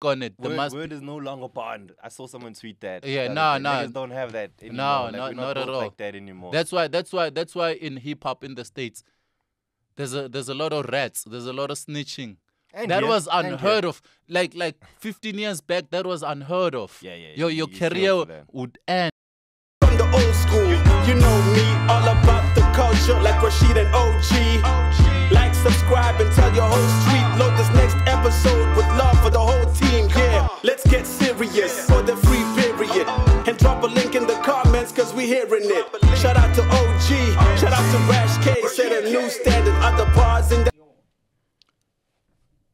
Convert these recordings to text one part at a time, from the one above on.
take on it. Word is no longer bond. I saw someone tweet that. Yeah, niggas don't have that anymore. No, like, we're not at all. like that anymore. That's why in hip hop in the States, there's a lot of rats. There's a lot of snitching. And that here, was and unheard of. Like 15 years back, that was unheard of. Yeah. Your you career would end. From the old school, you know me, all about the culture, like Rashid and OG. Like, subscribe, and tell your whole street. Load this next episode with love for the whole team. Yeah, let's get serious for the free period. And drop a link in the comments, cause we hearing it. Shout out to OG, shout out to Rash K. Set a new standard, other bars in the...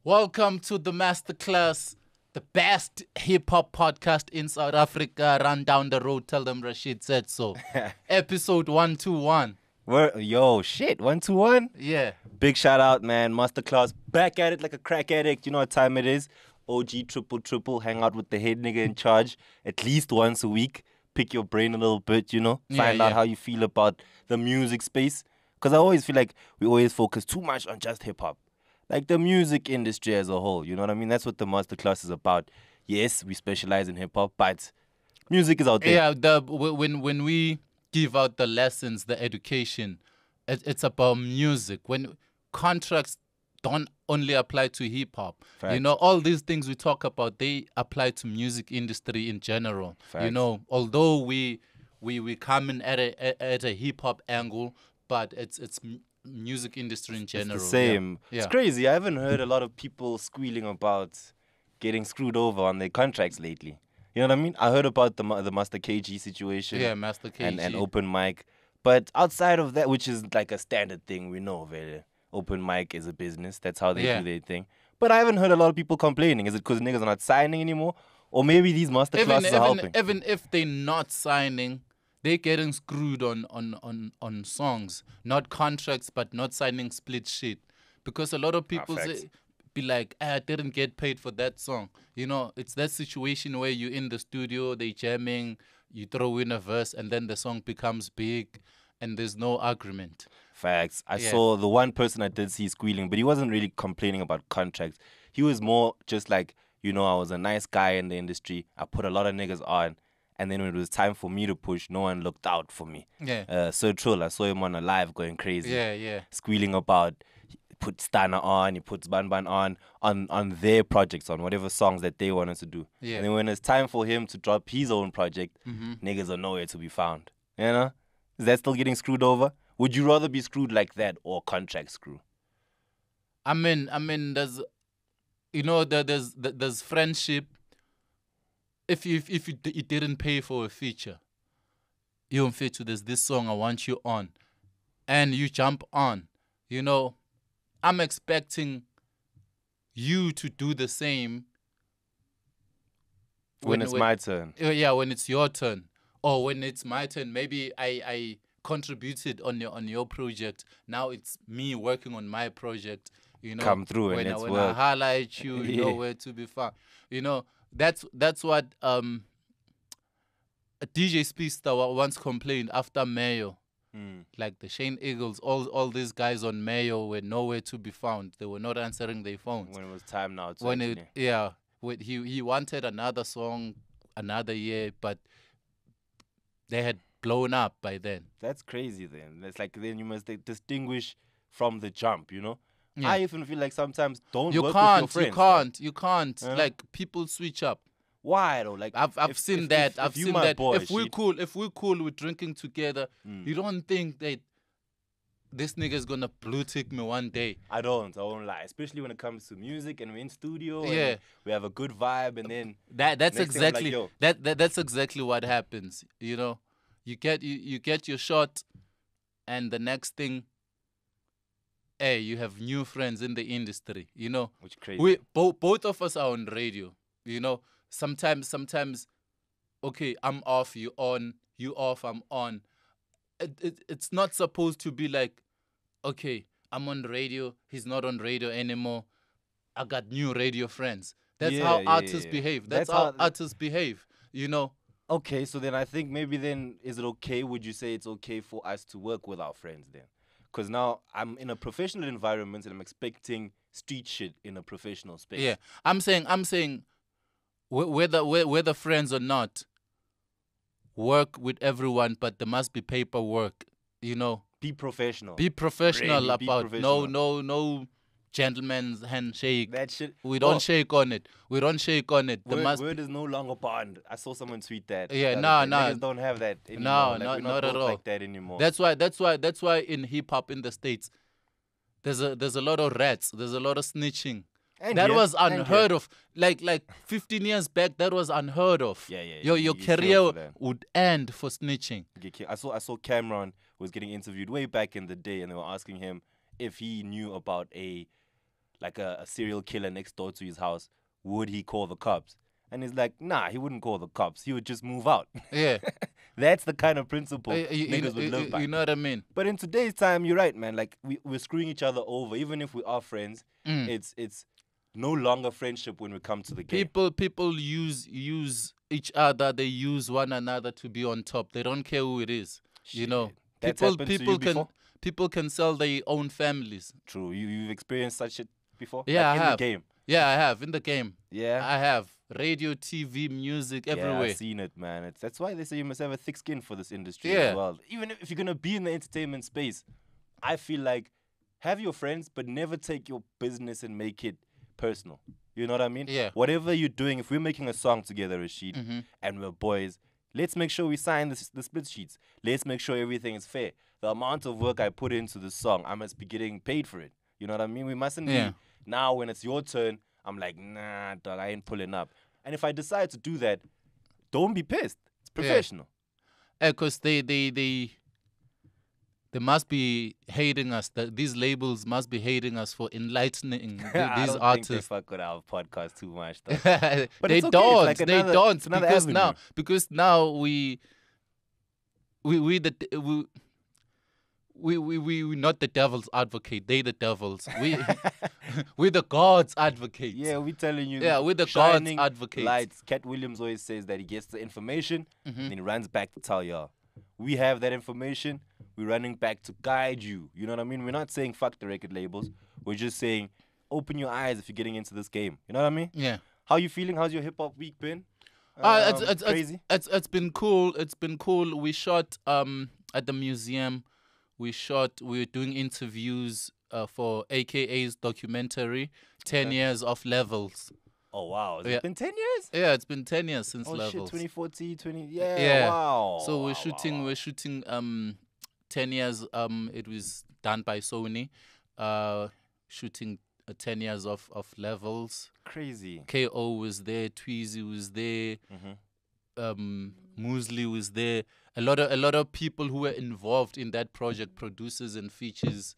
Welcome to the Masterclass, the best hip-hop podcast in South Africa. Run down the road, tell them Rashid said so. Episode 121. Yo, shit, 121? Yeah. Big shout out, man. Masterclass, back at it like a crack addict. You know what time it is? OG triple, hang out with the head nigga in charge at least once a week. Pick your brain a little bit, you know? Find out how you feel about the music space. Because I always feel like we always focus too much on just hip-hop. Like the music industry as a whole, you know what I mean? That's what the masterclass is about. Yes, we specialize in hip hop, but music is out there. Yeah, when we give out the lessons, the education, it's about music. When contracts don't only apply to hip hop, you know, all these things we talk about, they apply to music industry in general. Facts. You know, although we come in at a hip hop angle, but it's music industry in general. It's the same. Yeah. It's crazy. I haven't heard a lot of people squealing about getting screwed over on their contracts lately. You know what I mean? I heard about the Master KG situation. Yeah, Master KG. And open mic. But outside of that, which is like a standard thing, we know that open mic is a business. That's how they do their thing. But I haven't heard a lot of people complaining. Is it because niggas are not signing anymore? Or maybe these master classes are helping? Even if they're not signing, they're getting screwed on songs, not contracts, but not signing split shit. Because a lot of people be like, I didn't get paid for that song. You know, it's that situation where you're in the studio, they jamming, you throw in a verse, and then the song becomes big, and there's no agreement. Facts. I saw the one person I did see squealing, but he wasn't really complaining about contracts. He was more just like, you know, I was a nice guy in the industry. I put a lot of niggas on. And then when it was time for me to push, no one looked out for me. Yeah. So Trill, I saw him on a live going crazy. Yeah. Squealing about, he put Stana on, he puts Ban on their projects, on whatever songs that they wanted to do. Yeah. And then when it's time for him to drop his own project, niggas are nowhere to be found. You know? Is that still getting screwed over? Would you rather be screwed like that or contract screw? I mean, there's, you know, there's friendship. If you didn't pay for a feature, you don't feature, there's this song I want you on, and you jump on, you know, I'm expecting you to do the same when it's my turn. Yeah, when it's your turn, or when it's my turn. Maybe I contributed on your project. Now it's me working on my project. You know, come through and when I highlight you, you know where to be found. You know. That's what a DJ Speedster once complained after Mayo. Like the Shane Eagles, all these guys on Mayo were nowhere to be found. They were not answering their phones. When it was time now to he wanted another song, another year, but they had blown up by then. That's crazy then. It's like then you must distinguish from the jump, you know? Yeah. I even feel like sometimes don't work with your friends. You can't. Like people switch up. Why though? Like I've seen that. I've seen that. Boy, if we're cool with drinking together, you don't think that this nigga's gonna blue tick me one day. I won't lie. Especially when it comes to music and we're in studio and we have a good vibe and then that's exactly like, that's exactly what happens. You know, you get your shot, and the next thing, hey, you have new friends in the industry, you know. Which crazy. Both of us are on radio, you know. Sometimes, okay, I'm off, you on, you off, I'm on. It's not supposed to be like, okay, I'm on radio, he's not on radio anymore. I got new radio friends. That's how artists behave. That's how artists behave, you know. Okay, so then I think maybe then, is it okay? Would you say it's okay for us to work with our friends then? Because now I'm in a professional environment and I'm expecting street shit in a professional space. Yeah, I'm saying whether friends or not, work with everyone, but there must be paperwork. You know, Be professional. be professional Really, be about professional. no gentleman's handshake. That shit. We don't shake on it. We don't shake on it. Word is no longer bond. I saw someone tweet that. Yeah, the nah, other day. nah. Niggas don't have that anymore. No, Like, we're not at built all. like that anymore. That's why in hip hop in the States, there's a lot of rats. There's a lot of snitching. And that here, was and unheard here. of. Like 15 years back, that was unheard of. Yeah. Your you feel career for that. would end for snitching. Okay, I saw Cameron was getting interviewed way back in the day, and they were asking him if he knew about a serial killer next door to his house, would he call the cops? And he's like, nah, he wouldn't call the cops. He would just move out. Yeah. That's the kind of principle You niggas would live by. You know what I mean? But in today's time, you're right, man. Like we're screwing each other over, even if we are friends. It's no longer friendship when we come to the game. People use each other. They use one another to be on top. They don't care who it is. You know, Shit. That's happened to you before? People can sell their own families. True. You've experienced such shit before? Yeah, like I in have. the game. Yeah, I have in the game. Yeah. I have radio, TV, music, everywhere. Yeah, I've seen it, man. That's why they say you must have a thick skin for this industry Yeah. as well. Even if you're gonna be in the entertainment space, I feel like have your friends, but never take your business and make it personal. You know what I mean? Yeah. Whatever you're doing, if we're making a song together, Rashid, Mm-hmm. and we're boys, let's make sure we sign the split sheets. Let's make sure everything is fair. The amount of work I put into the song, I must be getting paid for it. You know what I mean? We mustn't Yeah. be now when it's your turn. I'm like, nah, dog, I ain't pulling up. And if I decide to do that, don't be pissed. It's professional. Because they must be hating us. These labels must be hating us for enlightening I these don't artists. think they fuck with our podcast too much, though. But They it's okay. don't. It's like They another- don't it's another because avenue. now we not the devil's advocate. They the devils. We're the God's advocates. Yeah, we telling you. Yeah, we're the God's shining advocates. lights. Cat Williams always says that he gets the information and then he runs back to tell y'all. We have that information. We're running back to guide you. You know what I mean? We're not saying fuck the record labels. We're just saying open your eyes if you're getting into this game. You know what I mean? Yeah. How you feeling? How's your hip hop week been? It's Crazy. It's been cool. It's been cool. We shot at the museum. We were doing interviews for AKA's documentary, 10 years of Levels. Oh wow, has Yeah. it been 10 years? Yeah, it's been 10 years since Oh shit, Levels. 2014, 20. Yeah, Yeah. wow. So Wow, we're shooting. wow. We're shooting. 10 years. It was done by Sony. Shooting 10 years of Levels. Crazy. KO was there. Tweezy was there. Muesli was there. A lot of people who were involved in that project, producers and features.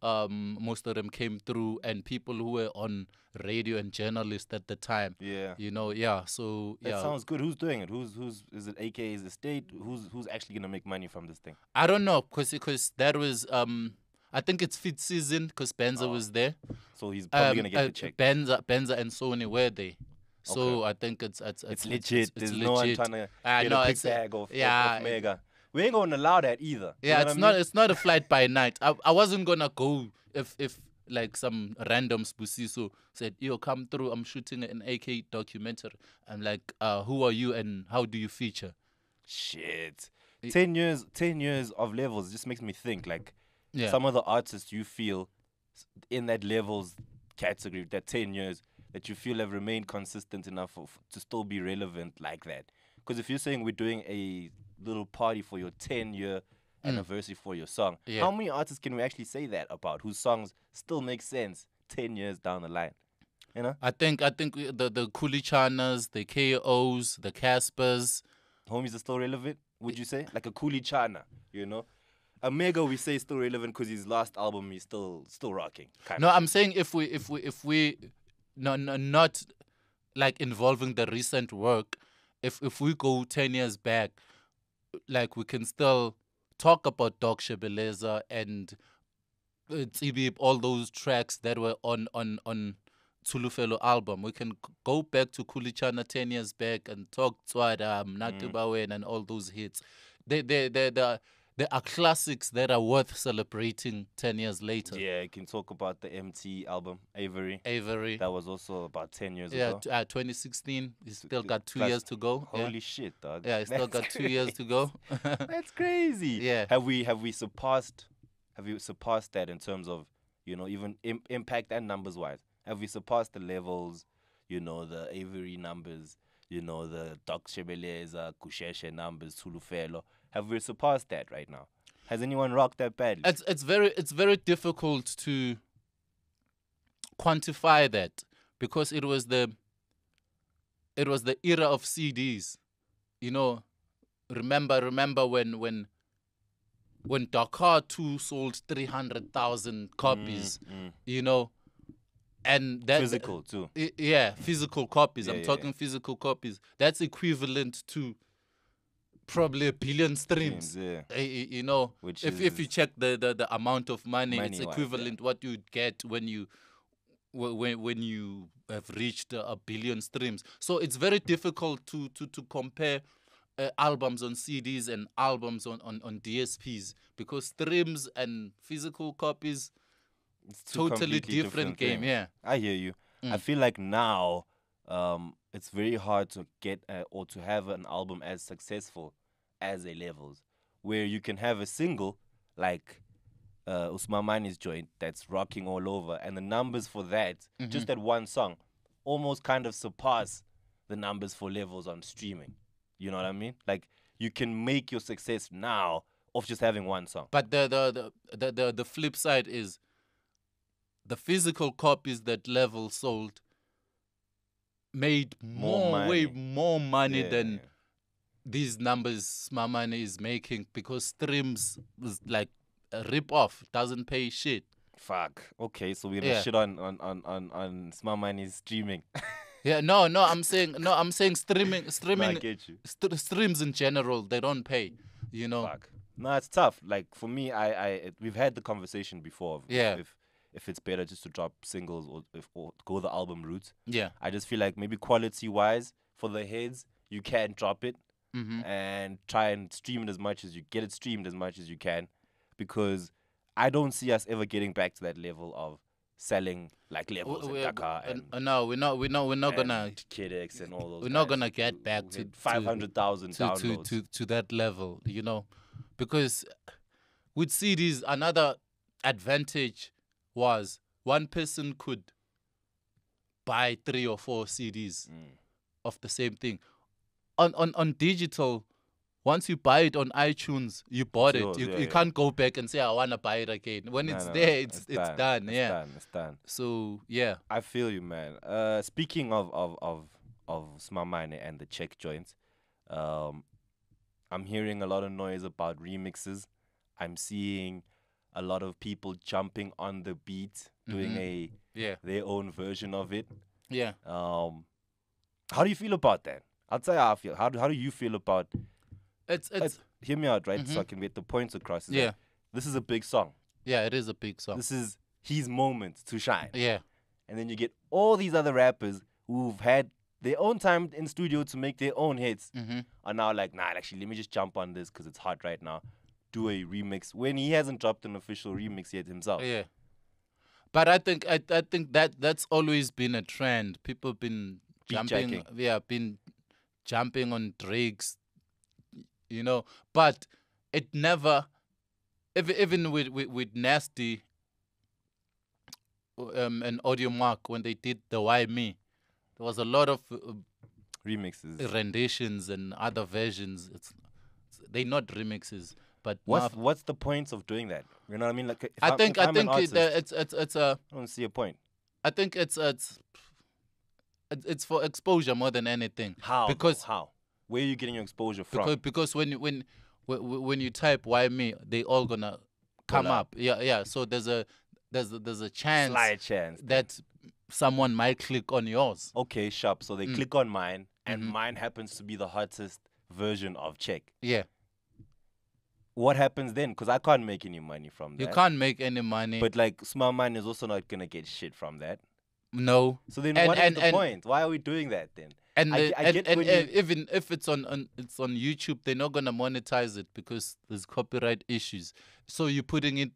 Most of them came through, and people who were on radio and journalists at the time. Yeah. You know, yeah. So That yeah, sounds good. Who's doing it? Who's is it AKA's estate? Who's actually gonna make money from this thing? I don't know because that was I think it's fit season because Benza was there. So he's probably gonna get the check. Benza and Sony were there. So I think it's Legit. There's no one trying to get no, a it's pick bag off yeah, Mega. We ain't gonna allow that either. You yeah. know It's what I not mean? it's not a flight by night. I wasn't gonna go if like some random Spusiso said, yo, come through, I'm shooting an AK documentary. I'm like, who are you and how do you feature? Shit. 10 years of Levels just makes me think like Yeah. some of the artists you feel in that Levels category, that 10 years that you feel have remained consistent enough to still be relevant like that. Because if you're saying we're doing a little party for your 10-year anniversary for your song, Yeah. how many artists can we actually say that about whose songs still make sense 10 years down the line? You know? I think the Kulichanas, the KOs, the Caspers. Homies are still relevant, would you say? Like a Coolie Chana, you know? A Mega we say is still relevant because his last album he's still rocking. No, I'm saying if we not like involving the recent work, if we go 10 years back, like we can still talk about Doc Shebeleza and Tsibi, all those tracks that were on Tulufelo album. We can go back to Kulichana 10 years back and talk Tswada, Natubawen and all those hits. there are classics that are worth celebrating 10 years later. Yeah, you can talk about the MT album, Avery. That was also about 10 years ago. Yeah, 2016. He's still got 2 years to go. Holy shit, dog. Yeah, he's still got 2 years to go. That's crazy. Yeah. Have you surpassed that in terms of, even impact and numbers wise? Have we surpassed the levels, the Avery numbers, the Doc Shebeleza, Kusheshe numbers, Tulufelo? Have we surpassed that right now? Has anyone rocked that badly? It's very difficult to quantify that because it was the era of CDs. Remember when Dakar 2 sold 300,000 copies, and that physical too. Physical copies. I'm talking physical copies. That's equivalent to probably 1 billion streams. Which if you check the amount of money it's equivalent what you'd get when you have reached 1 billion streams. So it's very difficult to compare albums on CDs and albums on DSPs because streams and physical copies, it's totally different game. Thing. Yeah, I hear you. I feel like now it's very hard to get or to have an album as successful as A Levels, where you can have a single like Usman Mani's joint that's rocking all over, and the numbers for that, just that one song, almost kind of surpass the numbers for Levels on streaming. You know what I mean? Like you can make your success now of just having one song. But the flip side is the physical copies that Level sold made way more money than these numbers Smamane is making because streams was like a rip-off, doesn't pay shit. Fuck. Okay, so we're gonna shit on Smamane's streaming. I'm saying streaming. I get you. Streams in general, they don't pay. Fuck. No, it's tough. Like for me, we've had the conversation before. If it's better just to drop singles or go the album route. Yeah. I just feel like maybe quality wise for the heads, you can drop it and try and stream it as much as you get it streamed as much as you can, because I don't see us ever getting back to that level of selling like Levels in Dakar and no, we're not gonna Kid X and all those. We're not gonna get back to 500,000 downloads to that level, because with CDs another advantage was one person could buy 3 or 4 CDs of the same thing. On digital, once you buy it on iTunes, you bought it. You can't go back and say I wanna buy it again. When it's there, it's done. It's done. So yeah, I feel you, man. Speaking of Smamane and the Czech joints, I'm hearing a lot of noise about remixes. I'm seeing a lot of people jumping on the beat, doing their own version of it. Yeah. How do you feel about that? I'll tell you how I feel. How do you feel about it's hear me out, right? So I can get the points across. This is a big song. Yeah, it is a big song. This is his moment to shine. Yeah. And then you get all these other rappers who've had their own time in studio to make their own hits are now like, nah, actually, let me just jump on this because it's hot right now. Do a remix when he hasn't dropped an official remix yet himself. Yeah. But I think that's always been a trend. People been jumping. Been jumping on Drake's, but it never, even with Nasty and Audio Mark when they did the Why Me, there was a lot of remixes, renditions, and other versions. They're not remixes, but what's the point of doing that? You know what I mean? Like, I think it's a. I don't see a point. I think it's for exposure more than anything. How? Because how? Where are you getting your exposure from? Because when you type "Why Me," they all gonna come up. Yeah. So there's a chance, slight chance that someone might click on yours. Okay, sharp. So they click on mine, and mine happens to be the hottest version of Czech. Yeah. What happens then? Because I can't make any money from that. You can't make any money. But like, Smamane is also not gonna get shit from that. No. So then what is the point? Why are we doing that then? And I get when you- even if it's on YouTube, they're not gonna monetize it because there's copyright issues. So you're putting it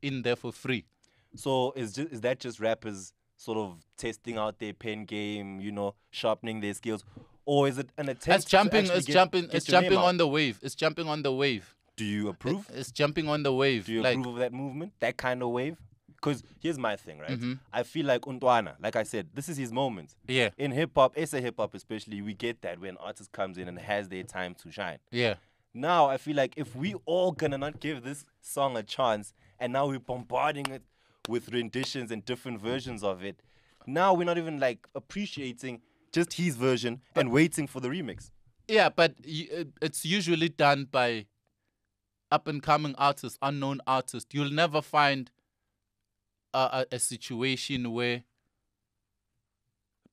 in there for free. So is that just rappers sort of testing out their pen game, you know, sharpening their skills, or is it an attempt? It's jumping. To It's get jumping. get It's your name jumping out? on the wave. It's jumping on the wave. Do you approve? It's jumping on the wave. Do you like, approve of that movement, that kind of wave? Because here's my thing, right? Mm-hmm. I feel like Untwana, like I said, this is his moment. Yeah. In hip hop, SA hip hop especially, we get that when an artist comes in and has their time to shine. Yeah. Now I feel like if we all gonna not give this song a chance, and now we're bombarding it with renditions and different versions of it, now we're not even like appreciating just his version and waiting for the remix. Yeah, but it's usually done by up and coming artists, unknown artists. You'll never find a situation where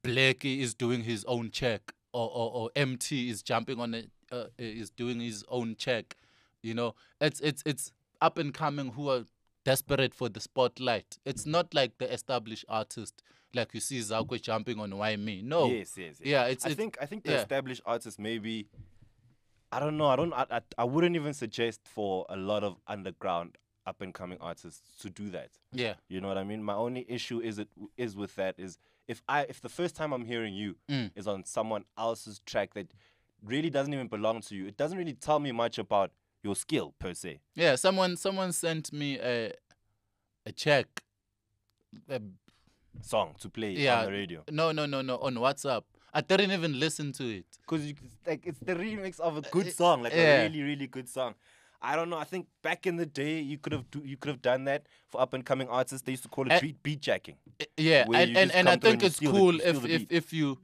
Blackie is doing his own check, or MT is jumping on it, is doing his own check. You know, it's up and coming who are desperate for the spotlight. It's not like the established artist, like you see Zakwe jumping on Why Me. No. Yes. Yeah, I think the yeah. established artists maybe. I don't know. I wouldn't even suggest for a lot of underground up and coming artists to do that. Yeah. You know what I mean? My only issue is with that is if the first time I'm hearing you is on someone else's track that really doesn't even belong to you, it doesn't really tell me much about your skill per se. Yeah, someone sent me a check. Song to play Yeah. on the radio. No, on WhatsApp. I didn't even listen to it. Because it's the remix of a good song, like yeah. a really, really good song. I don't know. I think back in the day, you could have done that for up and coming artists. They used to call it beat jacking. Yeah, where you just and I come through think and you it's steal the- cool you steal the beat. if you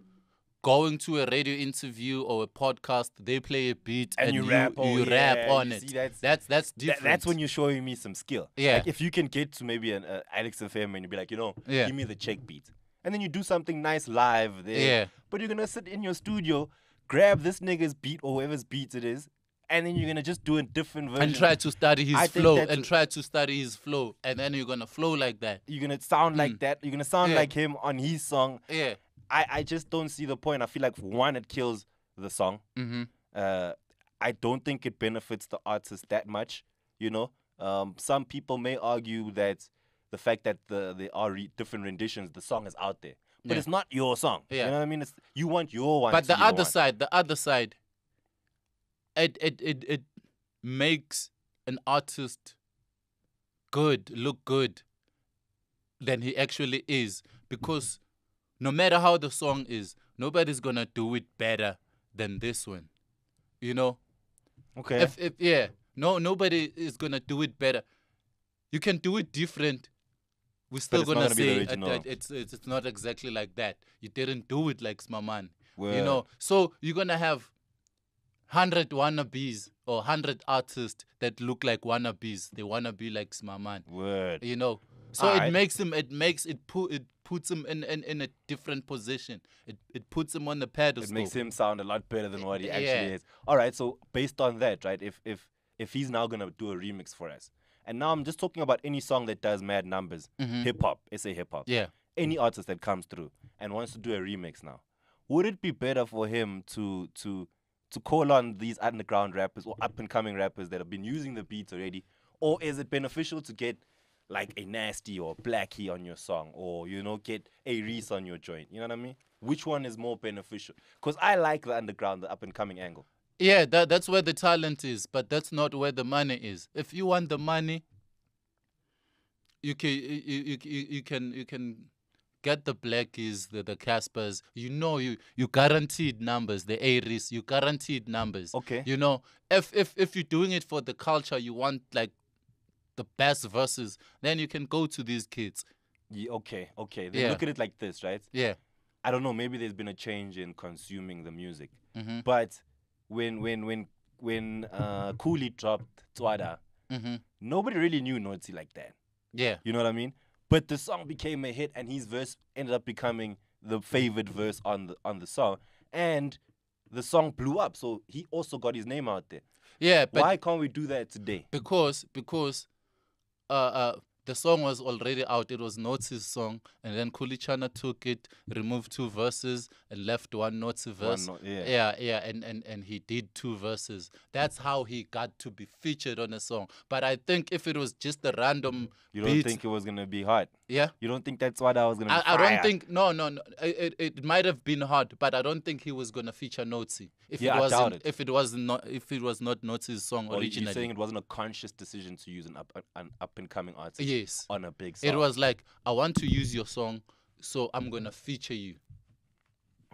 going to a radio interview or a podcast, they play a beat And you rap, you yeah, rap on you it. see, that's different. that's when you're showing me some skill. Yeah. Like if you can get to maybe an Alex FM and you be like, Yeah. give me the check beat, and then you do something nice live there. Yeah. But you're gonna sit in your studio, grab this nigga's beat or whoever's beat it is, and then you're gonna just do a different version. and try to study his I think flow that's and then you're gonna flow like that. You're gonna sound like that. You're gonna sound Yeah. like him on his song. Yeah. I just don't see the point. I feel like one, it kills the song. Mm-hmm. I don't think it benefits the artist that much. You know, some people may argue that the fact that there are different renditions, the song is out there, but Yeah. it's not your song. Yeah. You know what I mean? You want your one. But to the be other side, it makes an artist look good than he actually is, because no matter how the song is, nobody's gonna do it better than this one. You know? Okay. Nobody is gonna do it better. You can do it different. We're still it's not gonna gonna be the say original. that it's not exactly like that. You didn't do it like Smaman. Word. You know, so you're gonna have 100 wannabes or 100 artists that look like wannabes. They wanna be like Smaman. Word. You know, so Alright. it puts him in a different position. It puts him on the pedestal. It makes him sound a lot better than what he actually Yeah. is. All right, so based on that, right, if he's now gonna do a remix for us, and now I'm just talking about any song that does mad numbers, hip hop, SA hip hop, Yeah. any artist that comes through and wants to do a remix now, would it be better for him to call on these underground rappers or up and coming rappers that have been using the beats already, or is it beneficial to get like a Nasty or Blackie on your song, or get a Reese on your joint? You know what I mean? Which one is more beneficial? Because I like the underground, the up and coming angle. Yeah, that's where the talent is, but that's not where the money is. If you want the money, you can get the Blackies, the Caspers. You guaranteed numbers, the Aries, you guaranteed numbers. Okay. You know, if you're doing it for the culture, you want like the best verses, then you can go to these kids. Yeah, okay. Then Yeah. look at it like this, right? Yeah. I don't know, maybe there's been a change in consuming the music. Mm-hmm. But when Cooley dropped Twada, Mm-hmm. nobody really knew Naughty like that. Yeah. You know what I mean? But the song became a hit, and his verse ended up becoming the favored verse on the song, and the song blew up. So he also got his name out there. Yeah, but Why can't we do that today? because the song was already out. It was Noti's song, and then Kulichana took it, removed 2 verses, and left one Noti verse. And he did 2 verses. That's how he got to be featured on a song. But I think if it was just a random You don't beat, think it was gonna be hot? yeah. You don't think that's why that was gonna be I fire? don't think no. It might have been hard, but I don't think he was gonna feature Noti if Yeah, it I wasn't doubt it. if it was not Noti's song Or originally. you're saying it wasn't a conscious decision to use an up and coming artist Yes. on a big song? It was like, I want to use your song, so I'm gonna feature you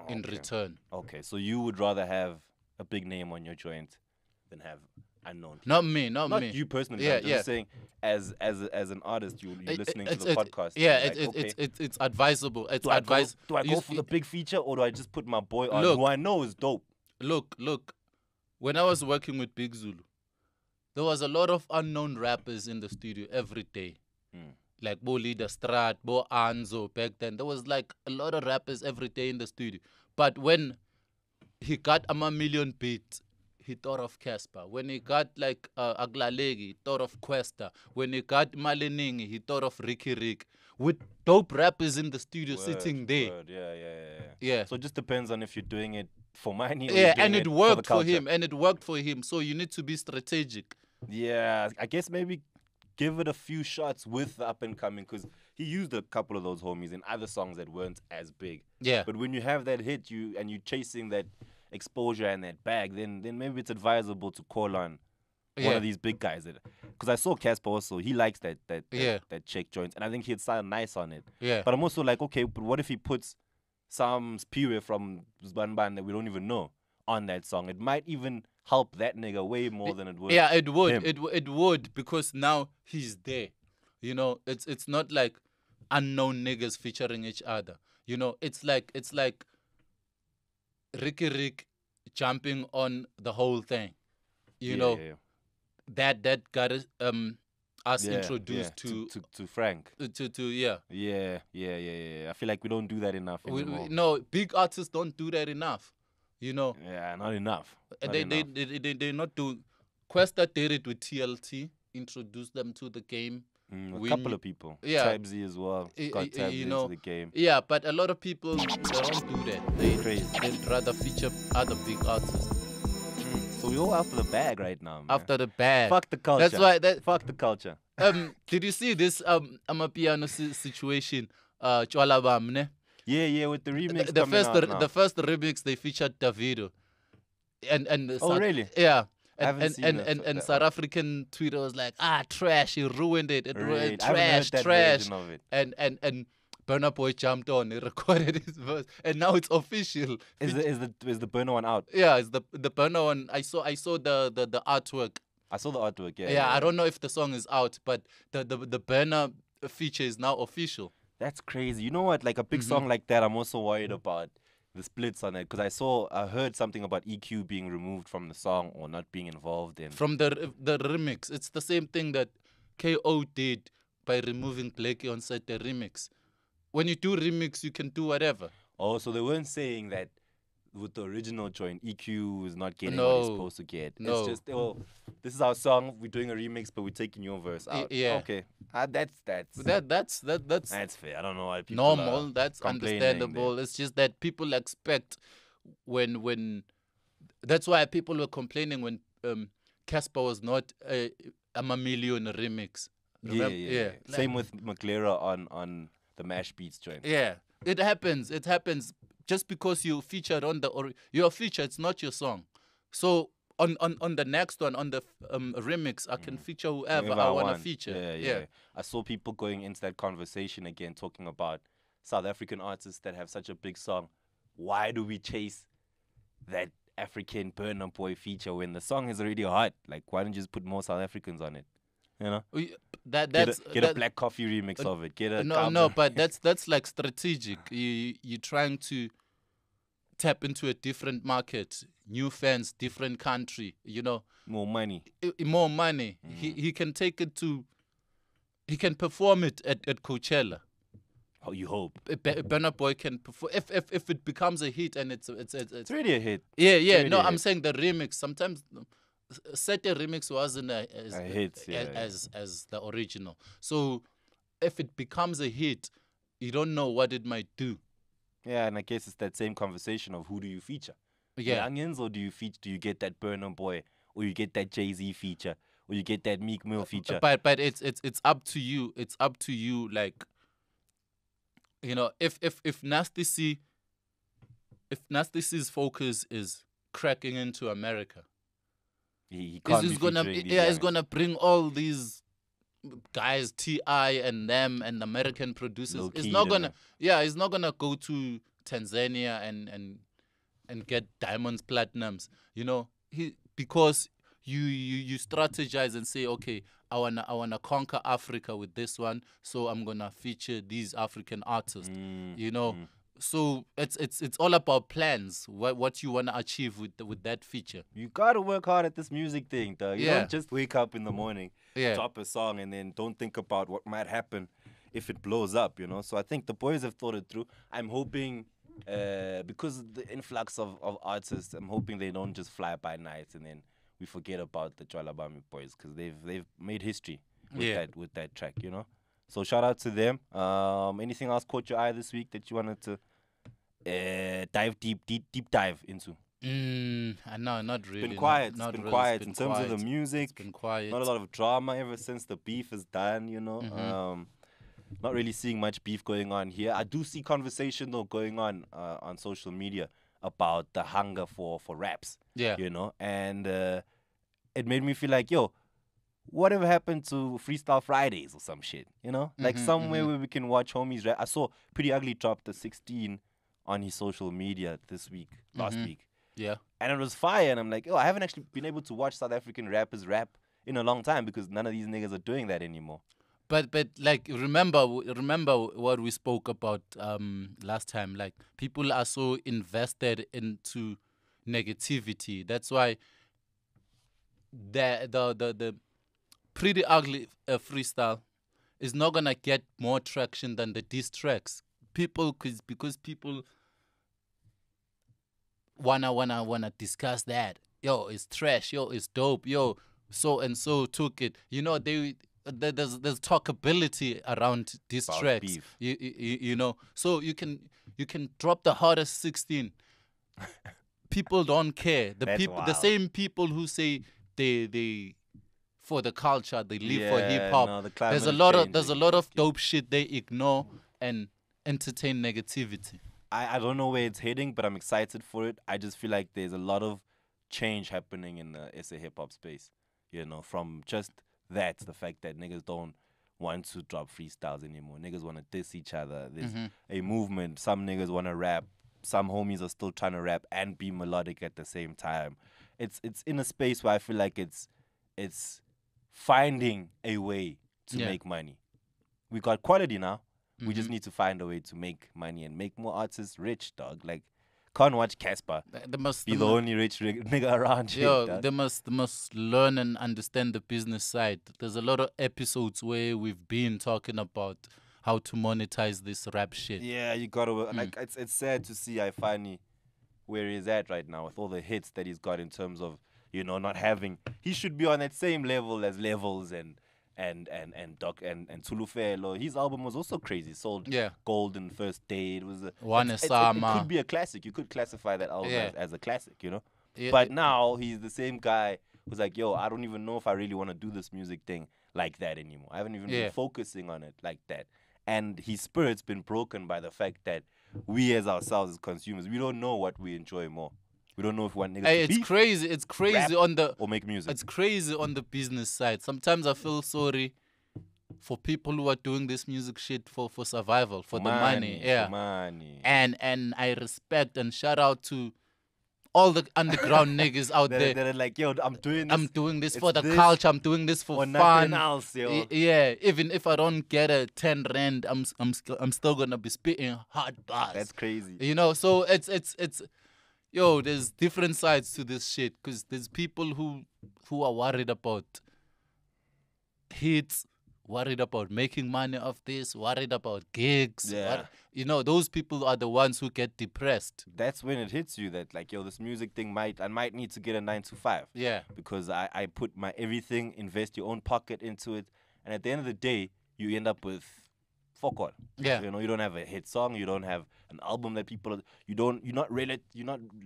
in return. Okay, so you would rather have a big name on your joint than have unknown. Not me, not me. Not you personally. Yeah, I'm just saying, as an artist, you're listening to the podcast. Yeah, you're like, okay, it's advisable. It's do I go you- for the big feature, or do I just put my boy on Look. who I know is dope? Look. When I was working with Big Zulu, there was a lot of unknown rappers in the studio every day. Like Bo Leader Strat, Bo Anzo back then. There was like a lot of rappers every day in the studio. But when he got a million beat, he thought of Casper. When he got like Aglalegi, he thought of Questa. When he got Maleningi, he thought of Ricky Rick. With dope rappers in the studio sitting there. Word. Yeah. Yeah. So it just depends on if you're doing it for money. Or Yeah, you're doing and it for the worked for culture. him. And it worked for him. So you need to be strategic. Yeah, I guess maybe give it a few shots with the up and coming, because he used a couple of those homies in other songs that weren't as big. Yeah. But when you have that hit, you're chasing that exposure and that bag, then maybe it's advisable to call on one of these big guys. Because I saw Casper also, he likes that check joint, and I think he'd sound nice on it. Yeah. But I'm also like, okay, but what if he puts some spirit from Zbanban that we don't even know on that song? It might even help that nigga way more than it would. Yeah, it would. him. It would, because now he's there. You know, it's not like unknown niggas featuring each other. You know, it's like Ricky Rick jumping on the whole thing. You know, that got us introduced to Frank. Yeah. Yeah. I feel like we don't do that enough anymore. No, big artists don't do that enough. You know, Yeah, not enough. Not they enough. they not do. Questa did it with TLT, introduced them to the game. A couple of people. Yeah. Tabsy as well. Got Tabsy you know, into the game. Yeah, but a lot of people, they don't do that. Crazy. They'd rather feature other big artists. So we're all after the bag right now, man. After the bag. Fuck the culture. That's why Fuck the culture. did you see this Amapiano situation? Chwala Bam, ne? Yeah, with the remix The coming first out now. the first remix they featured Davido. And Oh, really? Yeah. I haven't seen And South African Twitter was like, trash, he ruined it. It Right. ruined I haven't heard that trash. version of it. And Burna Boy jumped on, he recorded his verse, and now it's official. Is the Burner one out? Yeah, it's the Burna one. I saw the artwork. I saw the artwork. Yeah, I don't know if the song is out, but the Burna feature is now official. That's crazy. You know what? Like a big song like that, I'm also worried about the splits on it, because I heard something about EQ being removed from the song or not being involved in. From the remix, it's the same thing that KO did by removing Blakey on set the remix. When you do remix, you can do whatever. Oh, so they weren't saying that with the original joint, EQ is not getting what No. he's supposed to get. No. It's just, this is our song, we're doing a remix, but we're taking your verse out. Yeah. Okay. That's That's fair. I don't know why people normal. are That's complaining understandable. It's just that people expect when that's why people were complaining when Casper was not a Million remix. Remember? Yeah. Same with McLaren on the Mash Beats joint. Yeah, it happens. It happens just because you featured on your feature. It's not your song. So on the next one, on the remix, I can feature whoever I want to feature. Yeah. I saw people going into that conversation again, talking about South African artists that have such a big song. Why do we chase that African Burna Boy feature when the song is already hot? Like, why don't you just put more South Africans on it? You know, get a Black Coffee remix of it. Get a no, but that's like strategic. You're trying to tap into a different market, new fans, different country. You know, more money. More money. He can take it to. He can perform it at Coachella. Oh, you hope. Burna Boy can perform if it becomes a hit and it's really a hit. Yeah. Really No, a I'm hit. saying the remix. Sometimes set a remix wasn't as A hit, yeah. as the original. So if it becomes a hit, you don't know what it might do. Yeah, and I guess it's that same conversation of who do you feature? Yeah. The Youngins, or do you get that Burna Boy, or you get that Jay-Z feature, or you get that Meek Mill feature? But it's up to you. It's up to you. Like, you know, if Nasty C's focus is cracking into America, he can't he's gonna bring all these guys, T.I. and them and American producers. He's not gonna go to Tanzania and get diamonds, platinums. You know, because you strategize and say, okay, I wanna conquer Africa with this one, so I'm gonna feature these African artists. You know, so it's all about plans. What you wanna achieve with that feature. You gotta work hard at this music thing, dog. You don't just wake up in the morning, Yeah. drop a song, and then don't think about what might happen if it blows up, you know. So I think the boys have thought it through. I'm hoping, because of the influx of artists, I'm hoping they don't just fly by night and then we forget about the Jwalabami boys, because they've made history with that track, you know. So shout out to them. Anything else caught your eye this week that you wanted to deep dive into? No, not really. It's been quiet. Not It's been really. quiet It's in been terms quiet. of the music. It's been quiet. Not a lot of drama ever since the beef is done, you know. Not really seeing much beef going on here. I do see conversation though going on social media about the hunger for raps. Yeah. You know, and it made me feel like, yo, whatever happened to Freestyle Fridays or some shit, you know? Like somewhere where we can watch homies rap. I saw Pretty Ugly dropped the 16 on his social media last week. Yeah. And it was fire, and I'm like, oh, I haven't actually been able to watch South African rappers rap in a long time because none of these niggas are doing that anymore. But like remember what we spoke about last time. Like, people are so invested into negativity. That's why the Pretty Ugly freestyle is not gonna get more traction than the diss tracks. Because people wanna discuss that. Yo, it's trash. Yo, it's dope. Yo, so and so took it. You know, there's talkability around these About tracks. beef. You know, so you can drop the hottest 16. People don't care. That's the wild. same people who say they for the culture, they live for hip hop. no, the there's a climate lot change of against dope shit they ignore and entertain negativity. I don't know where it's heading, but I'm excited for it. I just feel like there's a lot of change happening in the SA hip hop space. You know, from just the fact that niggas don't want to drop freestyles anymore. Niggas want to diss each other. There's a movement. Some niggas want to rap. Some homies are still trying to rap and be melodic at the same time. It's in a space where I feel like it's finding a way to make money. We got quality now. We just need to find a way to make money and make more artists rich, dog. Like, can't watch Casper be the only rich nigga around here. Yo, dog. they must learn and understand the business side. There's a lot of episodes where we've been talking about how to monetize this rap shit. Yeah, you gotta like. It's sad to see Ifani where he's at right now with all the hits that he's got in terms of, you know, not having. He should be on that same level as Levels and Doc and Tulufelo. His album was also crazy. Sold gold in first day. It was it could be a classic. You could classify that album as a classic, you know. Yeah, but now he's the same guy who's like, yo, I don't even know if I really want to do this music thing like that anymore. I haven't even been focusing on it like that. And his spirit's been broken by the fact that we as ourselves as consumers, we don't know what we enjoy more. We don't know if one nigga it's crazy. It's crazy on the or make music. It's crazy on the business side. Sometimes I feel sorry for people who are doing this music shit for survival, for the money. Yeah. For money. And I respect and shout out to all the underground niggas out there. They're like, yo, I'm doing this for the culture. I'm doing this for fun. Nothing else, yo. Yeah, even if I don't get a 10 rand, I'm still gonna be spitting hard bars. That's crazy. You know, so it's yo, there's different sides to this shit, because there's people who are worried about hits, worried about making money off this, worried about gigs. Yeah. You know, those people are the ones who get depressed. That's when it hits you that, like, yo, this music thing I might need to get a 9 to 5. Yeah. Because I put my everything, invest your own pocket into it, and at the end of the day, you end up with fuck all. Yeah. You know, you don't have a hit song, you don't have an album that people, you're not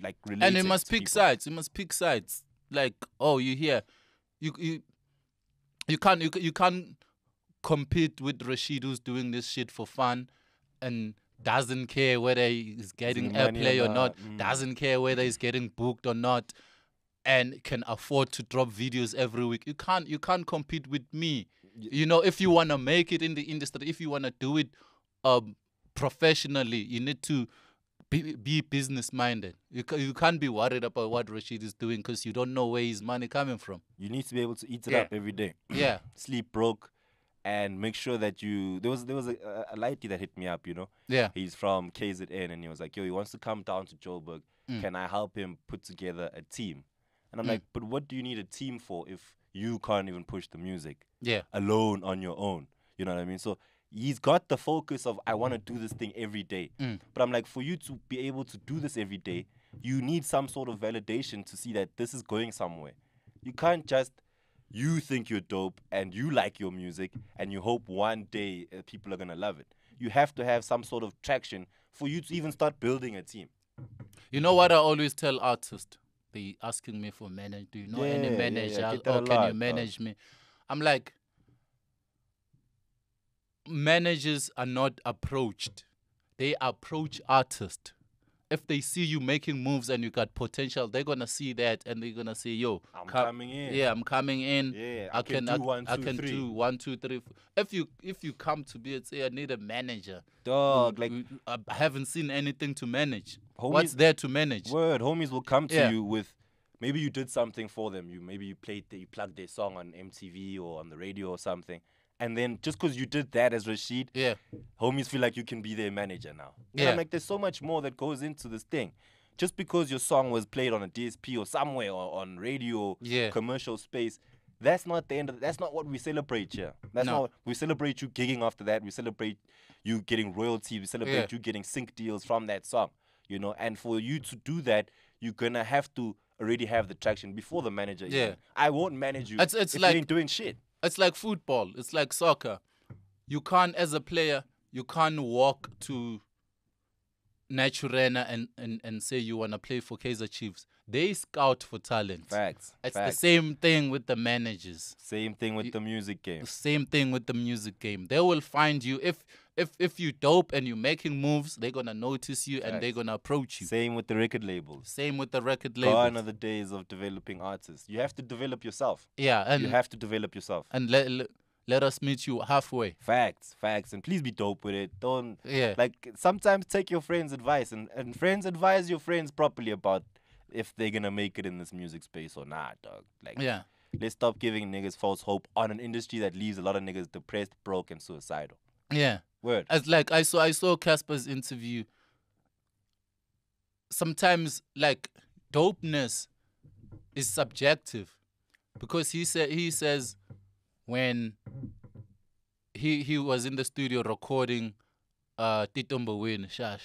like related. And you must to pick people. sides. You must pick sides. Like, oh, you hear, you can't compete with Rashid, who's doing this shit for fun and doesn't care whether he's getting airplay or not, doesn't care whether he's getting booked or not, and can afford to drop videos every week. You can't compete with me. You know, if you want to make it in the industry, if you want to do it professionally, you need to be business minded. You can't be worried about what Rashid is doing because you don't know where his money coming from. You need to be able to eat it up every day. Yeah. Sleep broke, and make sure that you. There was a lighty that hit me up. You know. Yeah. He's from KZN, and he was like, "Yo, he wants to come down to Joburg. Can I help him put together a team?" And I'm like, "But what do you need a team for if you can't even push the music alone on your own?" You know what I mean? So he's got the focus of, I want to do this thing every day. But I'm like, for you to be able to do this every day, you need some sort of validation to see that this is going somewhere. You can't just, you think you're dope and you like your music and you hope one day people are going to love it. You have to have some sort of traction for you to even start building a team. You know what I always tell artists? They asking me for manager. Do you know any manager? Or can you manage me? I'm like, managers are not approached. They approach artists. If they see you making moves and you got potential, they're gonna see that and they're gonna say, "Yo, I'm coming in. Yeah, I'm coming in. Yeah, I can do 1, 2, I can 3. do 1, 2, 3. If you come to me and say, I need a manager, Dog, I haven't seen anything to manage. Homies, What's there to manage? Word, homies will come to you with, maybe you did something for them. Maybe you plugged their song on MTV or on the radio or something. And then just because you did that as Rashid, homies feel like you can be their manager now. And I'm like, there's so much more that goes into this thing. Just because your song was played on a DSP or somewhere or on radio, commercial space, that's not the end of that's not what we celebrate here. That's not we celebrate you gigging after that. We celebrate you getting royalties. We celebrate you getting sync deals from that song. You know, and for you to do that, you're gonna have to already have the traction before the manager. Even. I won't manage you if you ain't doing shit. It's like football. It's like soccer. You can't, as a player, you can't walk to Naturena and say you want to play for Kaizer Chiefs. They scout for talent. Facts. It's the same thing with the managers. Same thing with the music game. Same thing with the music game. They will find you. If you dope and you're making moves, they're going to notice you and they're going to approach you. Same with the record labels. Same with the record labels. Gone are the days of developing artists. You have to develop yourself. Yeah. And you have to develop yourself. And let us meet you halfway. Facts. And please be dope with it. Don't, like, sometimes take your friends' advice and friends advise your friends properly about if they're going to make it in this music space or not, dog. Like, let's stop giving niggas false hope on an industry that leaves a lot of niggas depressed, broke, and suicidal. Yeah. Word. As like I saw Casper's interview. Sometimes like dopeness is subjective, because he says when he was in the studio recording Titombo Win Sha,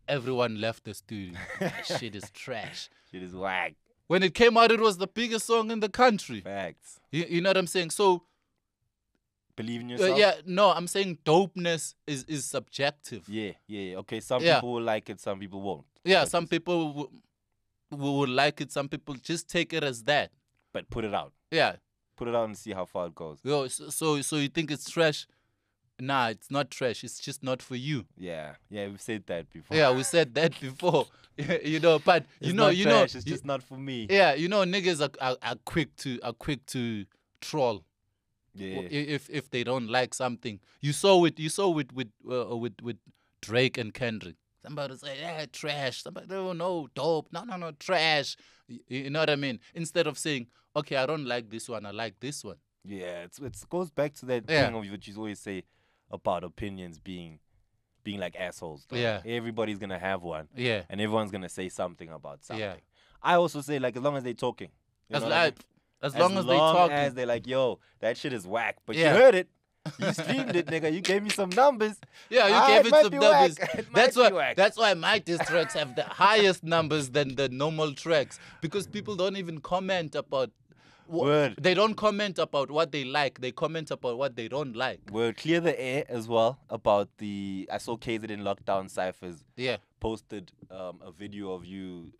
everyone left the studio. Shit is trash. Shit is whack. When it came out, it was the biggest song in the country. Facts. You know what I'm saying? So believe in yourself. I'm saying dopeness is subjective. Yeah. Okay, some people will like it, some people won't. Yeah, some people will like it, some people just take it as that. But put it out. Yeah. Put it out and see how far it goes. Yo, so you think it's trash? Nah, it's not trash. It's just not for you. Yeah, we've said that before. Yeah, we said that before. You know, but it's not trash, it's just not for me. Yeah, you know, niggas are quick to troll. Yeah. If they don't like something, you saw with Drake and Kendrick. Somebody say, trash. Somebody, no, dope. No, trash. You know what I mean? Instead of saying, okay, I don't like this one, I like this one. Yeah, it goes back to that thing of what you always say about opinions being like assholes. Though. Yeah. Everybody's gonna have one. Yeah. And everyone's gonna say something about something. Yeah. I also say, like, as long as they're talking. As long as they're talking. As they're like, yo, that shit is whack. But you heard it. You streamed it, nigga. You gave me some numbers. Yeah, you gave it some numbers. That's why my diss tracks have the highest numbers than the normal tracks, because people don't even comment about Word. They don't comment about what they like. They comment about what they don't like. Word. Clear the air as well about I saw KZN Lockdown Cyphers. Yeah. Posted a video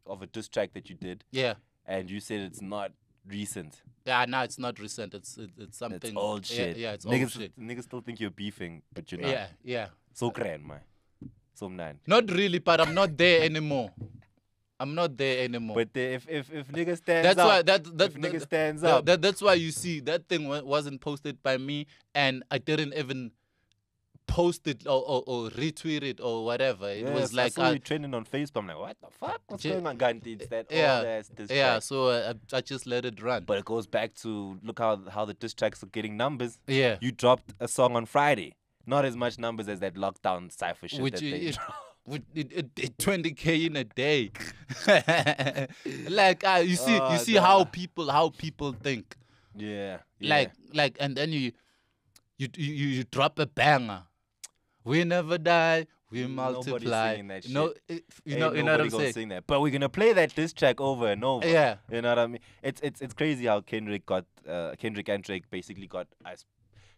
of a diss track that you did. Yeah. And you said it's not recent. Yeah, no, it's not recent. It's something. It's old shit. Yeah, it's niggas, old shit. Niggas still think you're beefing, but you're not. Yeah, yeah. So grand, man. So man. Not really, but I'm not there anymore. I'm not there anymore. But if nigga stands that's up, why if nigga stands up, that's why you see that thing wasn't posted by me, and I didn't even post it or retweet it or whatever. It was like I saw you trending on Facebook. I'm like, what the fuck? What's going on? It's that diss track. So I just let it run. But it goes back to look how the diss tracks are getting numbers. Yeah, you dropped a song on Friday, not as much numbers as that Lockdown Cypher shit which that they dropped. It 20K in a day. Like you see how people think. Yeah. Like and then you drop a banger. We never die, we multiply. Saying that shit. No, you know what I'm saying. Sing that. But we're gonna play that diss track over and over. Yeah. You know what I mean? It's crazy how Kendrick and Drake basically got us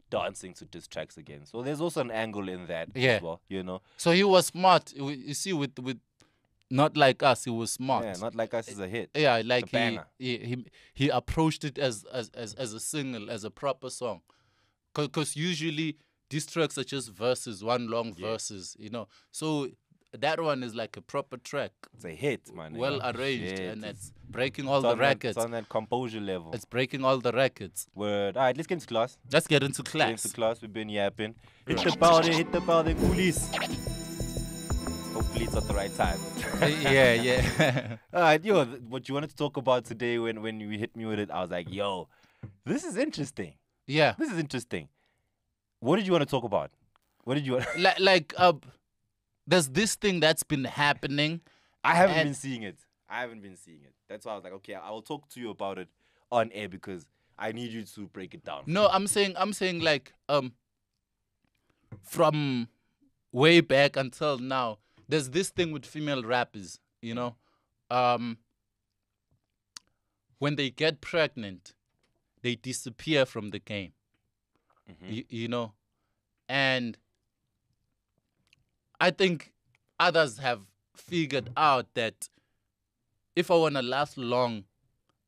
dancing to diss tracks again. So there's also an angle in that as well, you know. So he was smart. You see, with Not Like Us, he was smart. Yeah, Not Like Us is a hit. Yeah, like he approached it as a single, as a proper song. Because usually diss tracks are just verses, one long verses, you know. So that one is like a proper track. It's a hit, man. Well arranged, and it's breaking all the records. It's on that composure level. It's breaking all the records. Word. All right, let's get into class. Let's get into class. Get into class. We've been yapping. Hit the powder, coolies. Hopefully it's at the right time. Yeah. All right, yo, what you wanted to talk about today when you hit me with it, I was like, yo, this is interesting. Yeah. This is interesting. What did you want to talk about? What did you want? There's this thing that's been happening. I haven't been seeing it. That's why I was like, okay, I will talk to you about it on air because I need you to break it down. No, I'm saying like from way back until now, there's this thing with female rappers, you know. When they get pregnant, they disappear from the game. Mm-hmm. You know, and I think others have figured out that if I want to last long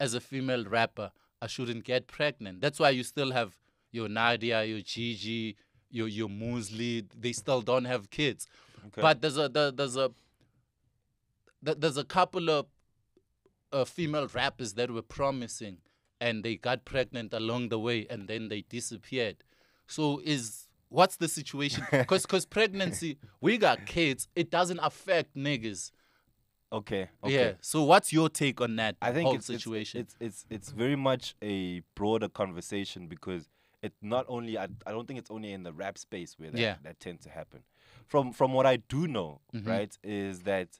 as a female rapper, I shouldn't get pregnant. That's why you still have your Nadia, your Gigi, your Muesli. They still don't have kids. Okay. But there's a couple of female rappers that were promising, and they got pregnant along the way, and then they disappeared. So what's the situation? Because pregnancy, we got kids. It doesn't affect niggas. Okay. Yeah. So what's your take on that whole situation? It's very much a broader conversation because it not only I don't think it's only in the rap space where that tends to happen. From what I do know, mm-hmm. right, is that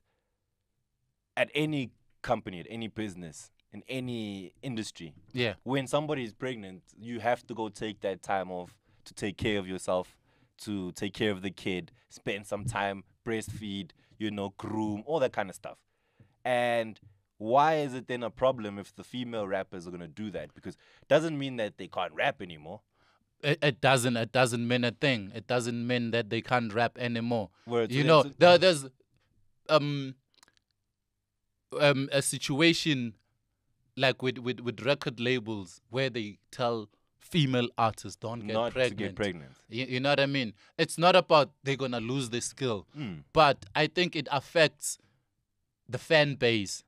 at any company, at any business, in any industry, when somebody is pregnant, you have to go take that time off to take care of yourself, to take care of the kid, spend some time, breastfeed, groom, all that kind of stuff. And why is it then a problem if the female rappers are going to do that? Because it doesn't mean that they can't rap anymore. It doesn't mean a thing. It doesn't mean that they can't rap anymore. There's a situation like with record labels where they tell female artists don't get pregnant. To get pregnant. You know what I mean? It's not about they're going to lose their skill. But I think it affects the fan base.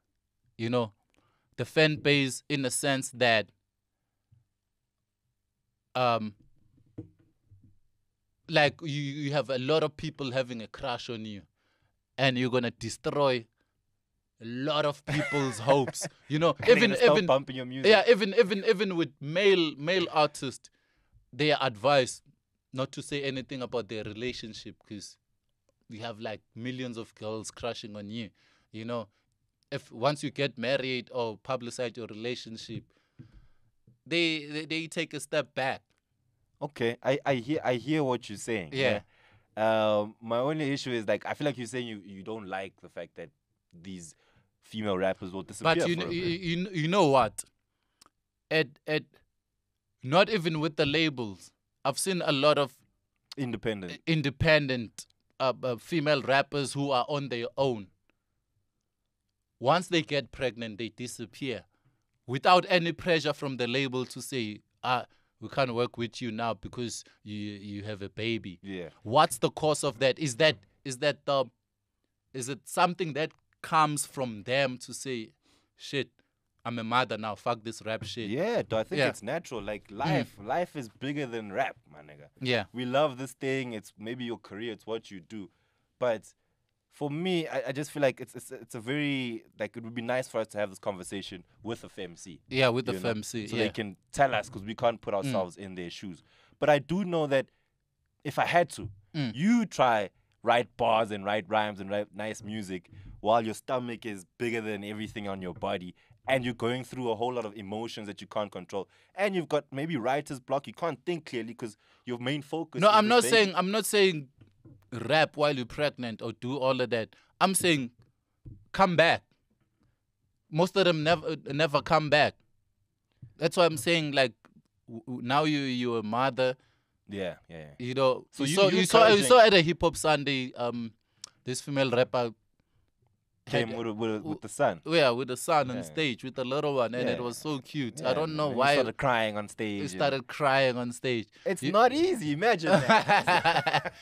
The fan base in the sense that like you have a lot of people having a crush on you, and you're going to destroy a lot of people's hopes, even bumping your music. Yeah, even with male artists, they are advised not to say anything about their relationship because you have like millions of girls crushing on you. If once you get married or publicize your relationship, they take a step back. Okay, I hear what you're saying. Yeah. My only issue is like I feel like you're saying you don't like the fact that these female rappers will disappear. But you know what? at not even with the labels. I've seen a lot of independent female rappers who are on their own. Once they get pregnant, they disappear without any pressure from the label to say, we can't work with you now because you have a baby. Yeah. What's the cause of that? Is it something that comes from them to say, shit, I'm a mother now, fuck this rap shit? Yeah, I think it's natural. Like life is bigger than rap, my nigga. Yeah. We love this thing. It's maybe your career. It's what you do. But for me, I just feel like it's a very, like, it would be nice for us to have this conversation with a FMC. Yeah, with the FMC. So they can tell us, because we can't put ourselves in their shoes. But I do know that if I had to, you try write bars and write rhymes and write nice music while your stomach is bigger than everything on your body, and you're going through a whole lot of emotions that you can't control, and you've got maybe writer's block. You can't think clearly because your main focus. No, I'm not saying rap while you're pregnant or do all of that. I'm saying come back. Most of them never come back. That's why I'm saying, like, now you're a mother. Yeah. You know, so you saw at a Hip Hop Sunday, this female rapper came with the son. Yeah, with the son on stage with the little one, and it was so cute. I don't know why. He started crying on stage. He started crying on stage. It's not easy. Imagine that.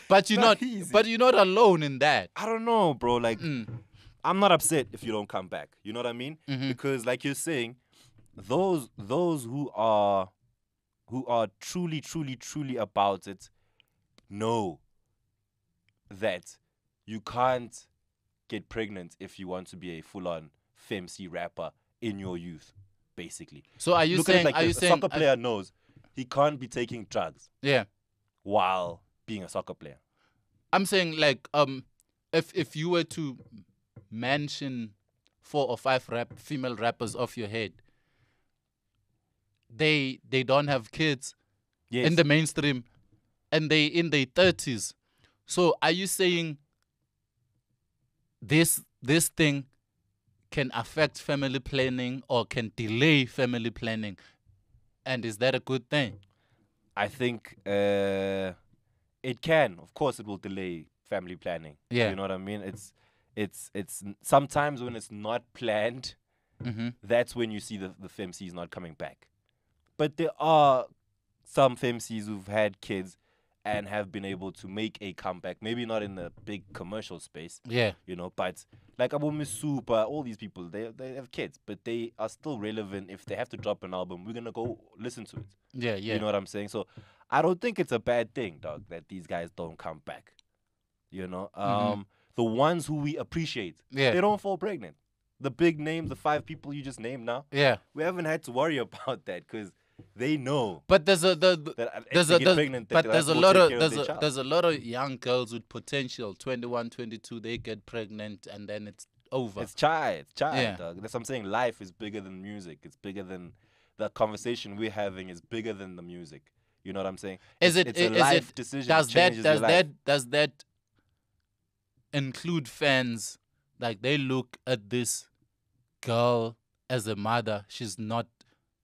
But you're not alone in that. I don't know, bro. Like, I'm not upset if you don't come back. You know what I mean? Because, like you're saying, those who are truly about it know that you can't get pregnant if you want to be a full-on FMC rapper in your youth, basically. So are you saying? A soccer player knows he can't be taking drugs. Yeah. While being a soccer player. I'm saying, like, if you were to mention 4 or 5 female rappers off your head, they don't have kids in the mainstream, and they in their 30s. So are you saying this thing can affect family planning or can delay family planning? And is that a good thing? I think it can. Of course, it will delay family planning. Yeah. You know what I mean? It's sometimes when it's not planned, that's when you see the FMCs not coming back. But there are some FMCs who've had kids and have been able to make a comeback. Maybe not in the big commercial space. Yeah. You know, but like Abu Misupa, all these people, they have kids, but they are still relevant. If they have to drop an album, we're going to go listen to it. Yeah. You know what I'm saying? So I don't think it's a bad thing, dog, that these guys don't come back. You know? The ones who we appreciate, they don't fall pregnant. The big names, the 5 people you just named now, we haven't had to worry about that because they know. But there's a lot of young girls with potential. 21, 22, they get pregnant and then it's over. It's child, dog. That's what I'm saying. Life is bigger than music. It's bigger than the conversation we're having. Is bigger than the music. You know what I'm saying? It's a life decision. Does that include fans? Like, they look at this girl as a mother. She's not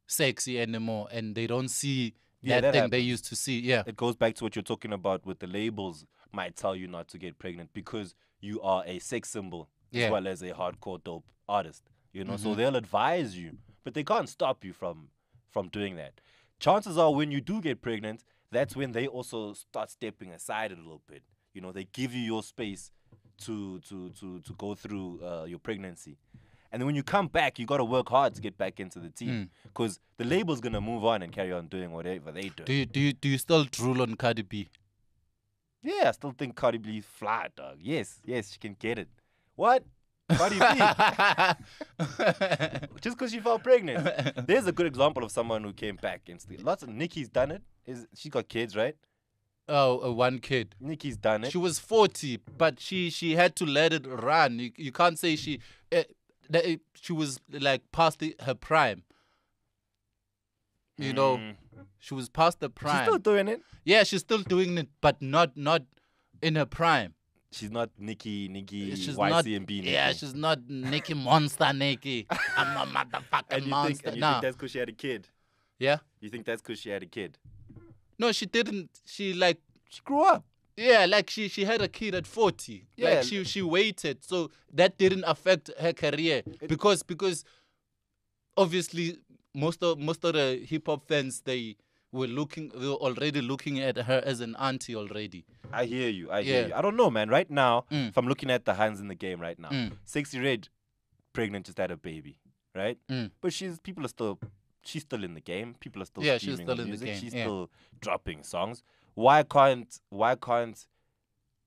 sexy anymore, and they don't see that thing happens. They used to see. Yeah, it goes back to what you're talking about with the labels might tell you not to get pregnant because you are a sex symbol as well as a hardcore dope artist. You know, so they'll advise you, but they can't stop you from doing that. Chances are when you do get pregnant, that's when they also start stepping aside a little bit. You know, they give you your space to go through your pregnancy. And then when you come back, you got to work hard to get back into the team because the label's going to move on and carry on doing whatever they do. Do you still drool on Cardi B? Yeah, I still think Cardi B fly, dog. Yes, she can get it. What? Cardi B? Just because she fell pregnant. There's a good example of someone who came back instantly. Lots of Nicki's done it. She got kids, right? Oh, one kid. Nicki's done it. She was 40, but she had to let it run. You can't say she was like past her prime. You know, she was past the prime. She's still doing it. Yeah, she's still doing it, but not in her prime. She's not Nicki, She's YC not, and B Nicki. yeah, she's not Nicki Monster Nicki. I'm a motherfucking monster. And you think that's because she had a kid? Yeah? You think that's because she had a kid? No, she didn't. She grew up. Yeah, like she had a kid at 40. Yeah. Like she waited. So that didn't affect her career. Because obviously most of the hip hop fans, they were already looking at her as an auntie already. I hear you. I don't know, man. Right now, if I'm looking at the hands in the game right now, Sexy Red, pregnant, just had a baby, right? But she's still in the game. People are still streaming she's still her in music. the game. She's still dropping songs. Why can't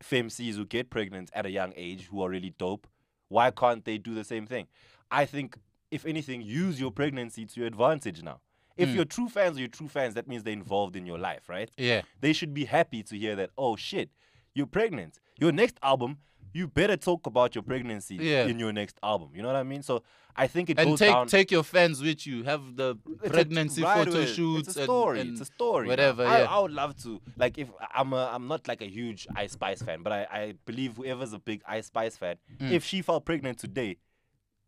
FMCs who get pregnant at a young age, who are really dope, why can't they do the same thing? I think, if anything, use your pregnancy to your advantage now. If you're true fans or you're true fans, that means they're involved in your life, right? Yeah. They should be happy to hear that, oh shit, you're pregnant. Your next album, you better talk about your pregnancy in your next album. You know what I mean? So I think it goes down. And take your fans with you. Have the pregnancy photo shoots. It's a story. And it's a story. Whatever. I would love to. Like, if I'm not like a huge Ice Spice fan, but I believe whoever's a big Ice Spice fan, if she fell pregnant today,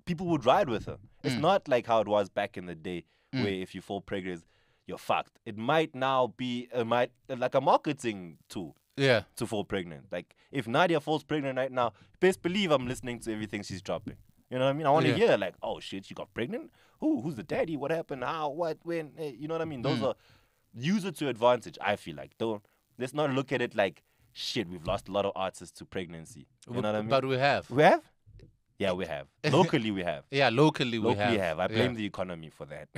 people would ride with her. It's not like how it was back in the day, where if you fall pregnant, you're fucked. It might now be like a marketing tool. Yeah. To fall pregnant. Like, if Nadia falls pregnant right now, best believe I'm listening to everything she's dropping. You know what I mean? I want to hear, like, oh shit, she got pregnant? Who's the daddy? What happened? How? What? When? Hey, you know what I mean? Those are, use it to advantage, I feel like. Let's not look at it like, shit, we've lost a lot of artists to pregnancy. You know what I mean? But we have. We have? Yeah, we have. Locally, we have. Yeah, locally we have. I blame the economy for that.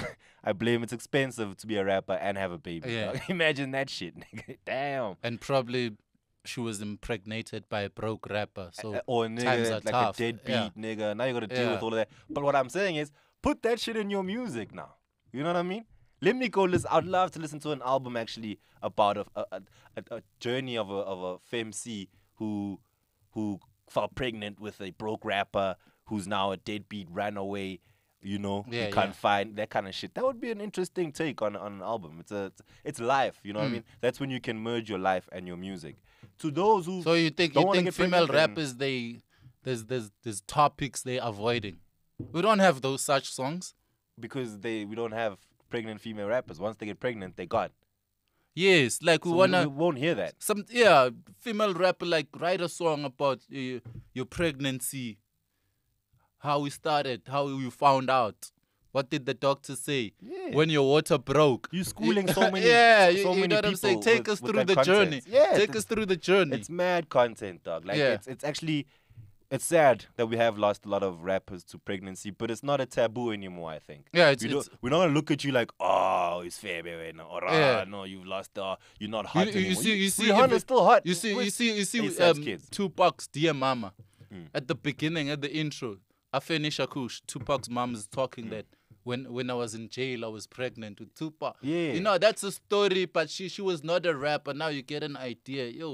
I blame it's expensive to be a rapper and have a baby. Yeah. Imagine that shit, nigga. Damn. And probably she was impregnated by a broke rapper. So or nigga, times are like tough. a deadbeat nigga. Now you got to deal with all of that. But what I'm saying is, put that shit in your music now. You know what I mean? Let me go listen. I'd love to listen to an album actually about a journey of a FMC who fell pregnant with a broke rapper who's now a deadbeat, ran away, you know, you can't find that kind of shit. That would be an interesting take on an album. It's life, you know what I mean? That's when you can merge your life and your music. To those who you think female rappers, there's topics they're avoiding? We don't have those such songs because we don't have pregnant female rappers. Once they get pregnant, they gone. Yes, like we won't hear that. Female rapper, like, write a song about your pregnancy, how we started, how you found out, what did the doctor say, when your water broke. You schooling so many, so many know what I'm saying? Take us through the journey. Yeah, take us through the journey. It's mad content, dog. Like it's actually. It's sad that we have lost a lot of rappers to pregnancy, but it's not a taboo anymore, I think. Yeah, we're not gonna look at you like, oh, it's fair, baby, no, or no, you've lost, you're not hot anymore. You see, Rihanna's still hot. You see, Tupac's Dear Mama, at the beginning, at the intro, Afeni Shakush, Tupac's mom is talking that when I was in jail, I was pregnant with Tupac. Yeah, you know, that's a story, but she was not a rapper. Now you get an idea, yo.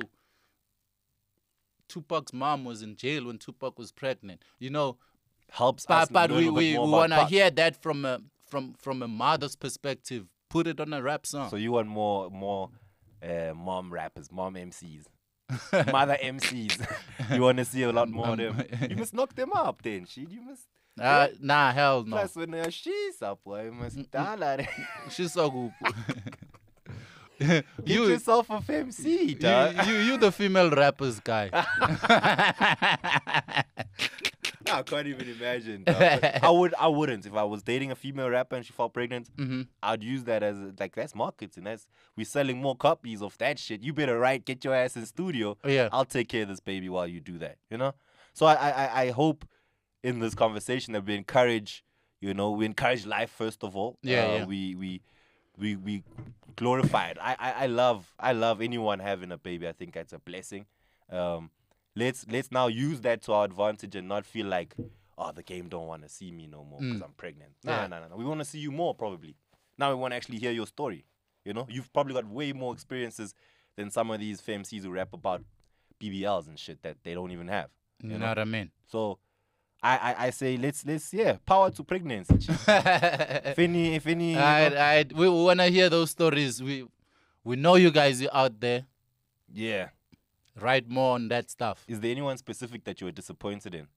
Tupac's mom was in jail when Tupac was pregnant. You know, helps us. But we want to hear that from a mother's perspective. Put it on a rap song. So you want more mom rappers, mom MCs, mother MCs. You want to see a lot more of them. You must knock them up then. Shit, you must. Nah, hell no. Plus when she's up, boy, you must dollar. She's so good. Get yourself a FMC, dog. You the female rappers guy. I can't even imagine. I wouldn't. If I was dating a female rapper and she fell pregnant, I'd use that as that's marketing. We're selling more copies of that shit. You better get your ass in studio. Yeah. I'll take care of this baby while you do that. You know? So I hope in this conversation that we encourage life first of all. Yeah. We glorify it. I love anyone having a baby. I think that's a blessing. Let's now use that to our advantage and not feel like, oh, the game don't want to see me no more because I'm pregnant. No. We want to see you more probably. Now we want to actually hear your story. You know, you've probably got way more experiences than some of these FMCs who rap about BBLs and shit that they don't even have. You know what I mean? So I say let's power to pregnancy. if any we want to hear those stories. We know you guys are out there. Yeah. write more on that stuff. Is there anyone specific that you were disappointed in,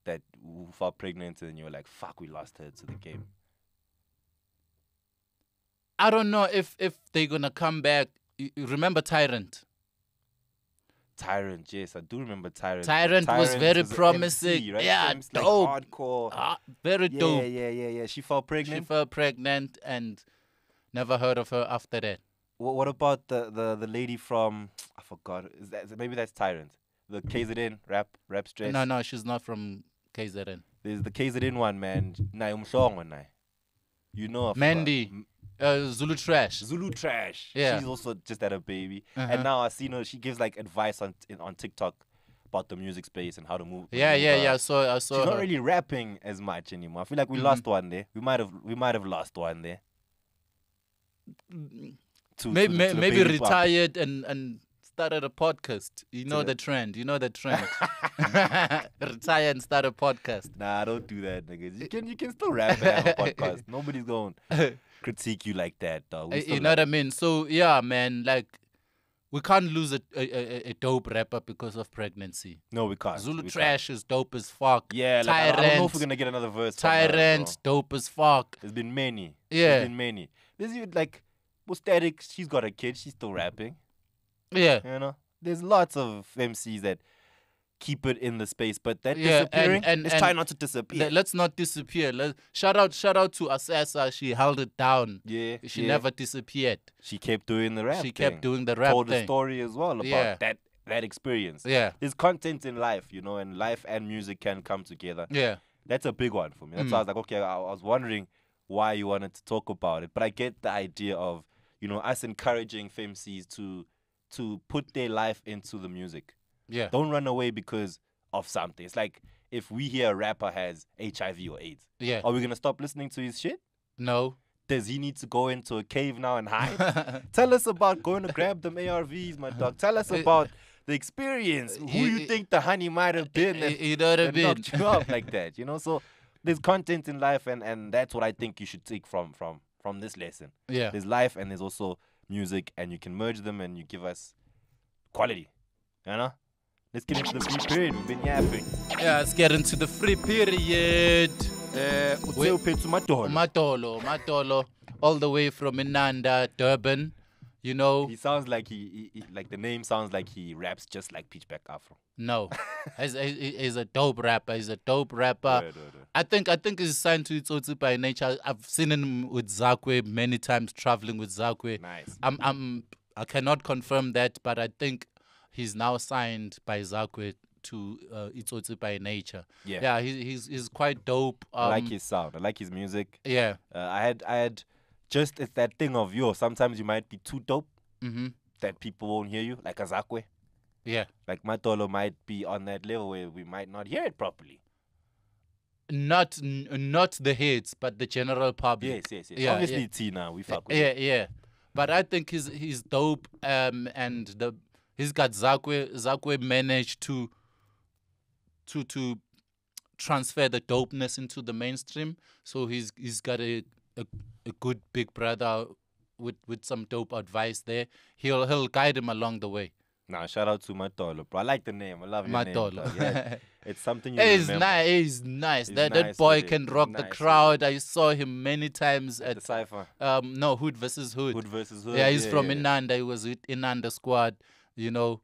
that who fell pregnant and you were like, fuck, we lost her to the game? I don't know if they're gonna come back. You remember Tyrant? Tyrant, yes, I do remember Tyrant. Tyrant was very was an promising. MC, right? Yeah, MC, like dope. hardcore. Very Yeah, dope. yeah. She fell pregnant. She fell pregnant and never heard of her after that. What about the lady from, I forgot, maybe that's Tyrant, the KZN rap stress? No, she's not from KZN. There's the KZN one, man. You know of Mandy, Zulu Trash. Zulu Trash. Yeah. She's also just had a baby. Uh-huh. And now I see her, she gives like advice on TikTok about the music space and how to move. Yeah. I saw She's her. not really rapping as much anymore. I feel like we lost one there. We might have lost one there. To the Maybe baby bump. retired and started a podcast. You know the trend. Retire and start a podcast. Nah, don't do that, niggas. You can still rap and have a podcast. Nobody's going to critique you like that, dog. You know what I mean? So yeah, man, like we can't lose a dope rapper because of pregnancy. No, we can't. Zulu We Trash is dope as fuck. Yeah, like, I don't know if we're gonna get another verse. from her, Tyrant, bro. dope as fuck. There's been many. Yeah. There's been many. There's even like Static, she's got a kid, she's still rapping. Yeah. You know? There's lots of MCs that keep it in the space, but that Yeah, disappearing, and let's try not to disappear. Let's not disappear. Shout out to Asasa. She held it down. Yeah. She yeah. never disappeared. She kept doing the rap She thing. kept doing the rap Told the thing. story as well about Yeah. that experience. Yeah. There's content in life, you know, and life and music can come together. Yeah. That's a big one for me. That's why I was like, okay, I was wondering why you wanted to talk about it. But I get the idea of, you know, us encouraging FMCs to put their life into the music. Yeah. Don't run away because of something. It's like if we hear a rapper has HIV or AIDS, Yeah. are we going to stop listening to his shit? No. Does he need to go into a cave now and hide? Tell us about going to grab them ARVs, my dog. Tell us about the experience. Who you think the honey might have been that, You know what I that mean? knocked you up like that, you know? So there's content in life, and that's what I think you should take from this lesson. Yeah. There's life and there's also music, and you can merge them and you give us quality, you know? Let's get into the free period. We've been yapping. Yeah, let's get into the free period. Madolo. Madolo, all the way from Inanda, Durban. You know, He sounds like he like the name sounds like he raps just like Pitchback Afro. no, he's a dope rapper. He's a dope rapper. Word. I think he's signed to Itsotsi by nature. I've seen him with Zakwe many times, traveling with Zakwe. Nice. I cannot confirm that, but I think he's now signed by Zakwe to Itsotsi by nature. Yeah. He's quite dope. I like his sound. I like his music. Yeah. I had just it's that thing of sometimes you might be too dope Mm-hmm. that people won't hear you, like Azakwe. Yeah. Like Madolo might be on that level where we might not hear it properly. Not the hits, but the general public. Yes. Yeah, Obviously, yeah. Tina, we fuck with it. Yeah. But I think he's dope. And he's got Zakwe. Zakwe managed to transfer the dopeness into the mainstream. So he's got a good big brother with some dope advice there. He'll guide him along the way. Nah, shout out to Madolo, bro. I like the name. I love your Madolo. name. Dog. Yeah, it's something you He's remember. nice. He's nice. He's That nice boy with it. can He's rock nice the with crowd. I saw him many times The at Cypher. no Hood versus Hood. Hood versus Hood. Yeah, he's from Inanda. He was with Inanda squad. You know,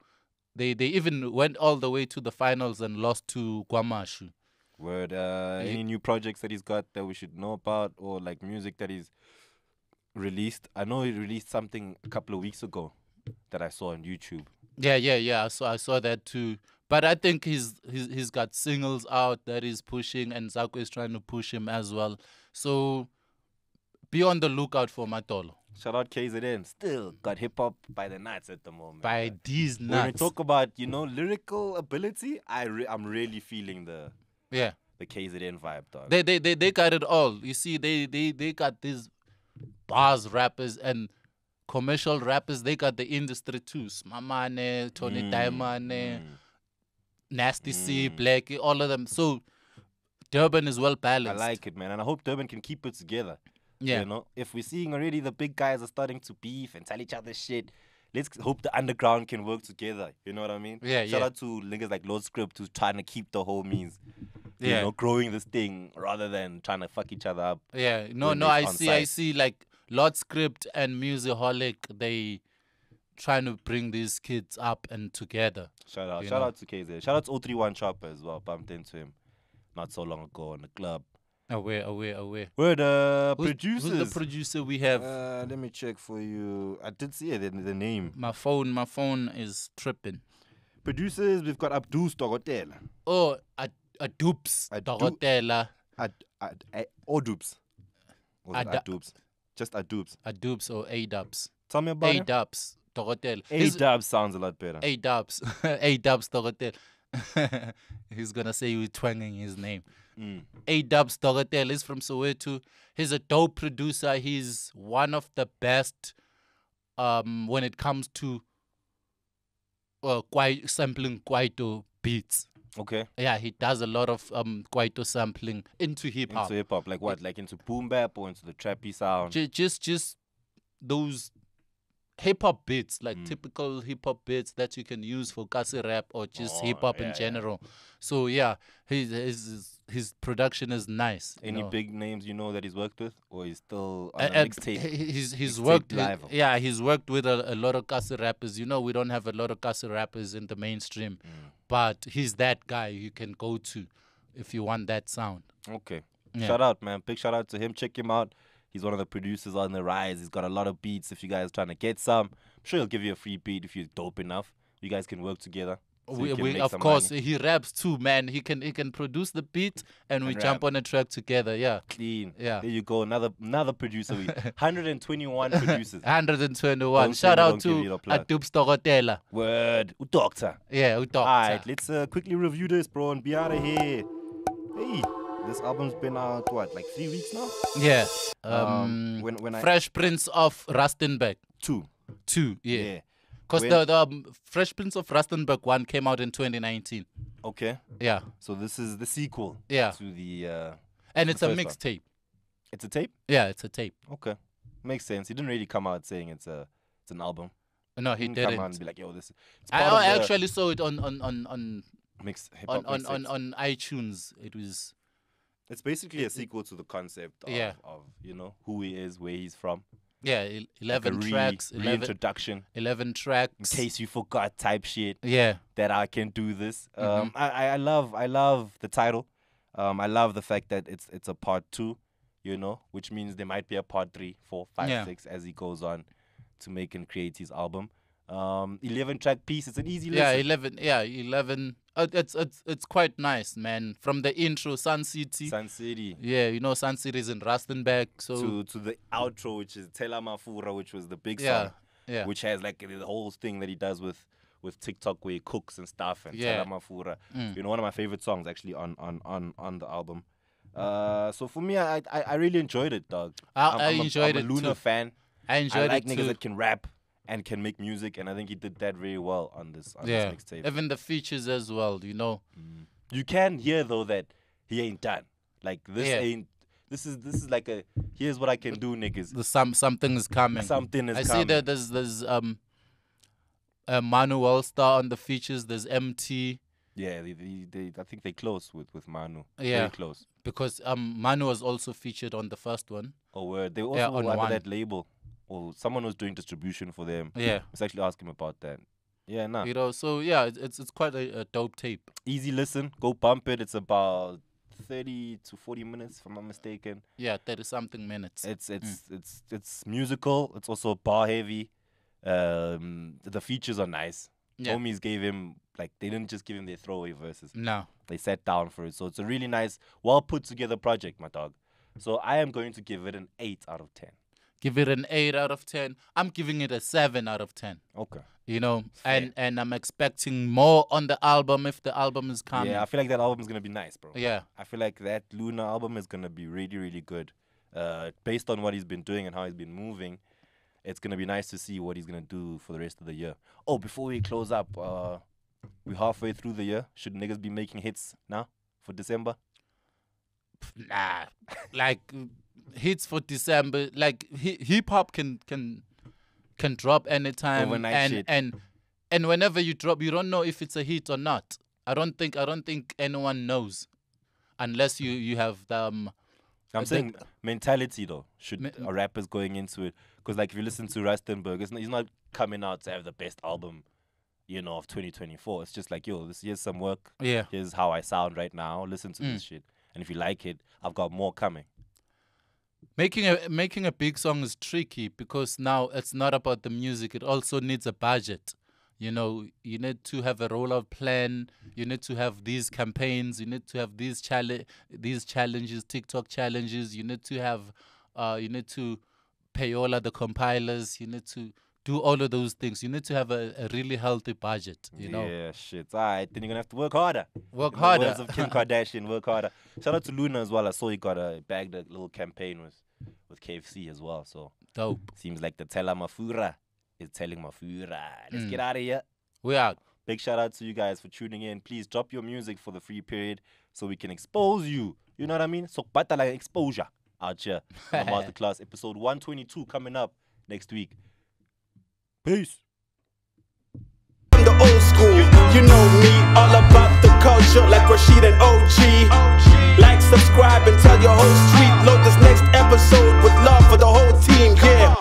they even went all the way to the finals and lost to Kwamashu. Word. Any new projects that he's got that we should know about, or like music that he's released? I know he released something a couple of weeks ago that I saw on YouTube. Yeah. I saw that too. But I think he's got singles out that he's pushing, and Zakwe is trying to push him as well. So be on the lookout for Madolo. Shout out KZN. Still got hip hop by the nuts at the moment. By these When we nuts. talk about, lyrical ability, I'm really feeling the KZN vibe, dog. They got it all. You see, they got these bars rappers and commercial rappers. They got the industry too. Smamane, Tony Diamane, Nasty C, Blackie, all of them. So Durban is well I balanced. like it, man. And I hope Durban can keep it together. Yeah. You know, if we're seeing already the big guys are starting to beef and tell each other shit, let's hope the underground can work together. You know what I mean? Yeah, Shout yeah. out to niggas like Lord Script who's trying to keep the homies. You Yeah. know, growing this thing rather than trying to fuck each other up. Yeah, no, when no, it's I on see, I site. see. Like Lord Script and Musiholic, they trying to bring these kids up and together. Shout out. You Shout know. out to KZ. Shout out to 031 Chopper as well. Bumped into him not so long ago in the club. Aware. We're the Who's producers. the producer we have? Let me check for you. I did see it, the name. My phone is tripping. Producers, we've got Adubs, Dokotela. Oh, Adubs, Dokotela, Adubs. Was it Ada- Adubs? Just Adubs. Adubs or Adubs. Tell me about it. Adubs, Dokotela. Adubs sounds a lot better. Adubs, Adubs, Dokotela. He's gonna say you twanging his name. Adubs Dokotela is from Soweto. He's a dope producer. He's one of the best when it comes to sampling Kwaito beats. Okay. Yeah, he does a lot of Kwaito sampling into hip hop. Into hip hop, like what? Like into boom bap or into the trappy sound? Just those hip hop beats, like typical hip hop beats that you can use for kasi rap or just hip hop in general. So yeah, his production is nice. Any big names you know that he's worked with, or he's still on a mixtape? He's mixtape worked live? he's worked with a lot of kasi rappers. You know, we don't have a lot of kasi rappers in the mainstream, but he's that guy you can go to if you want that sound. Okay. Yeah. Shout out, man. Big shout out to him. Check him out. He's one of the producers on the rise. He's got a lot of beats. If you guys are trying to get some, I'm sure he'll give you a free beat if you're dope enough. You guys can work together. So you can make Of some course, money. he raps too, man. He can produce the beat and we jump rap. on a track together. Yeah. Clean. Yeah. There you go. Another producer. 121 producers. 121. Don't say Shout we out don't give you to the plug. Adubs Dokotela. Word. Doctor. Yeah, we talk. All right, let's quickly review this, bro, and be out of here. Hey, this album's been out, what, like 3 weeks now? Yeah. When I... Fresh Prince of Rustenburg. 2. 2, yeah. Yeah. Because When- the Fresh Prince of Rustenburg 1 came out in 2019. Okay. Yeah. So this is the sequel Yeah. to the... And it's a first one. mixtape. It's a tape? Yeah, it's a tape. Okay. Makes sense. He didn't really come out saying it's an album. No, he Didn't come out didn't. and be like, yo, this... It's part of I the actually saw it on mixed hip-hop on mixtapes. iTunes. It was It's basically a sequel to the concept of you know, who he is, where he's from. 11 Like a tracks, reintroduction. 11 In tracks. case you forgot type shit. Yeah. That I can do this. I love the title. I love the fact that it's a part 2, you know, which means there might be a part 3, 4, 5, Yeah. 6 as he goes on to make and create his album. 11 track piece. It's an easy Yeah, listen. 11. It's quite nice, man. From the intro, Sun City. Sun City. Yeah, you know Sun City is in Rustenburg, so To the outro, which is Tela Mafura, which was the big yeah, song, yeah. which has like the whole thing that he does with TikTok where he cooks and stuff, and Yeah. Tela Mafura. You know, one of my favorite songs actually on the album. So for me, I really enjoyed it, dog. I enjoyed I'm it a Luna too. fan. I enjoyed I like it niggas too. that can rap and can make music, and I think he did that very well on this Yeah, mixtape. even the features as well, you know. You can hear though that he ain't done. Like this Yeah. ain't. This is like a here's what I can do, niggas. Something is coming. Something is I coming. see that there's Manu Wellstar on the features. There's MT Yeah, they I think they close with Manu. Yeah. Very close. because Manu was also featured on the first one. Oh, word. They also Yeah, were on under one. that label. Or someone was doing distribution for them. Yeah, Let's actually ask him about that. Yeah, nah. you know. So yeah, it's quite a dope tape. Easy listen. Go bump it. It's about 30 to 40 minutes, if I'm not mistaken. Yeah, 30-something minutes. It's musical. It's also bar heavy. The features are nice. Yeah. Homies gave him, like, they didn't just give him their throwaway verses. No. They sat down for it. So it's a really nice, well put together project, my dog. So I am going to give it an 8 out of 10. Give it an 8 out of 10. I'm giving it a 7 out of 10. Okay. You know, Fair. and I'm expecting more on the album if the album is coming. Yeah, I feel like that album is going to be nice, bro. Yeah. I feel like that Luna album is going to be really, really good. Based on what he's been doing and how he's been moving, it's going to be nice to see what he's going to do for the rest of the year. Oh, before we close up, we're halfway through the year. Should niggas be making hits now for December? Nah. Like hits for December, like hip hop can can drop anytime. Overnight shit. And whenever you drop, you don't know if it's a hit or not. I don't think anyone knows, unless you have the. I'm saying mentality though. Should a rapper's going into it? Because like if you listen to Rustenberg, he's not coming out to have the best album, you know, of 2024. It's just like, yo, here's some work. Yeah. Here's how I sound right now. Listen to this shit, and if you like it, I've got more coming. Making a big song is tricky because now it's not about the music. It also needs a budget. You know, you need to have a rollout plan. You need to have these campaigns. You need to have these challenges, TikTok challenges. You need to have, you need to pay all of the compilers. You need to do all of those things. You need to have a really healthy budget. You know. Yeah, shit. All right, then you're gonna have to work harder. Work In harder. the words of Kim Kardashian, work harder. Shout out to Luna as well. I saw he bagged a little campaign with KFC as well. So Dope. seems like the Tela Mafura is telling Mafura. Let's get out of here. We out. Big shout out to you guys for tuning in. Please drop your music for the free period so we can expose you. You know what I mean? So batala exposure out here on the Masterclass episode 122 coming up next week. Peace. From the old school, you know me, all about the culture like Rashid and OG. Like, subscribe, and tell your whole street. Load this next episode with love for the whole team, yeah.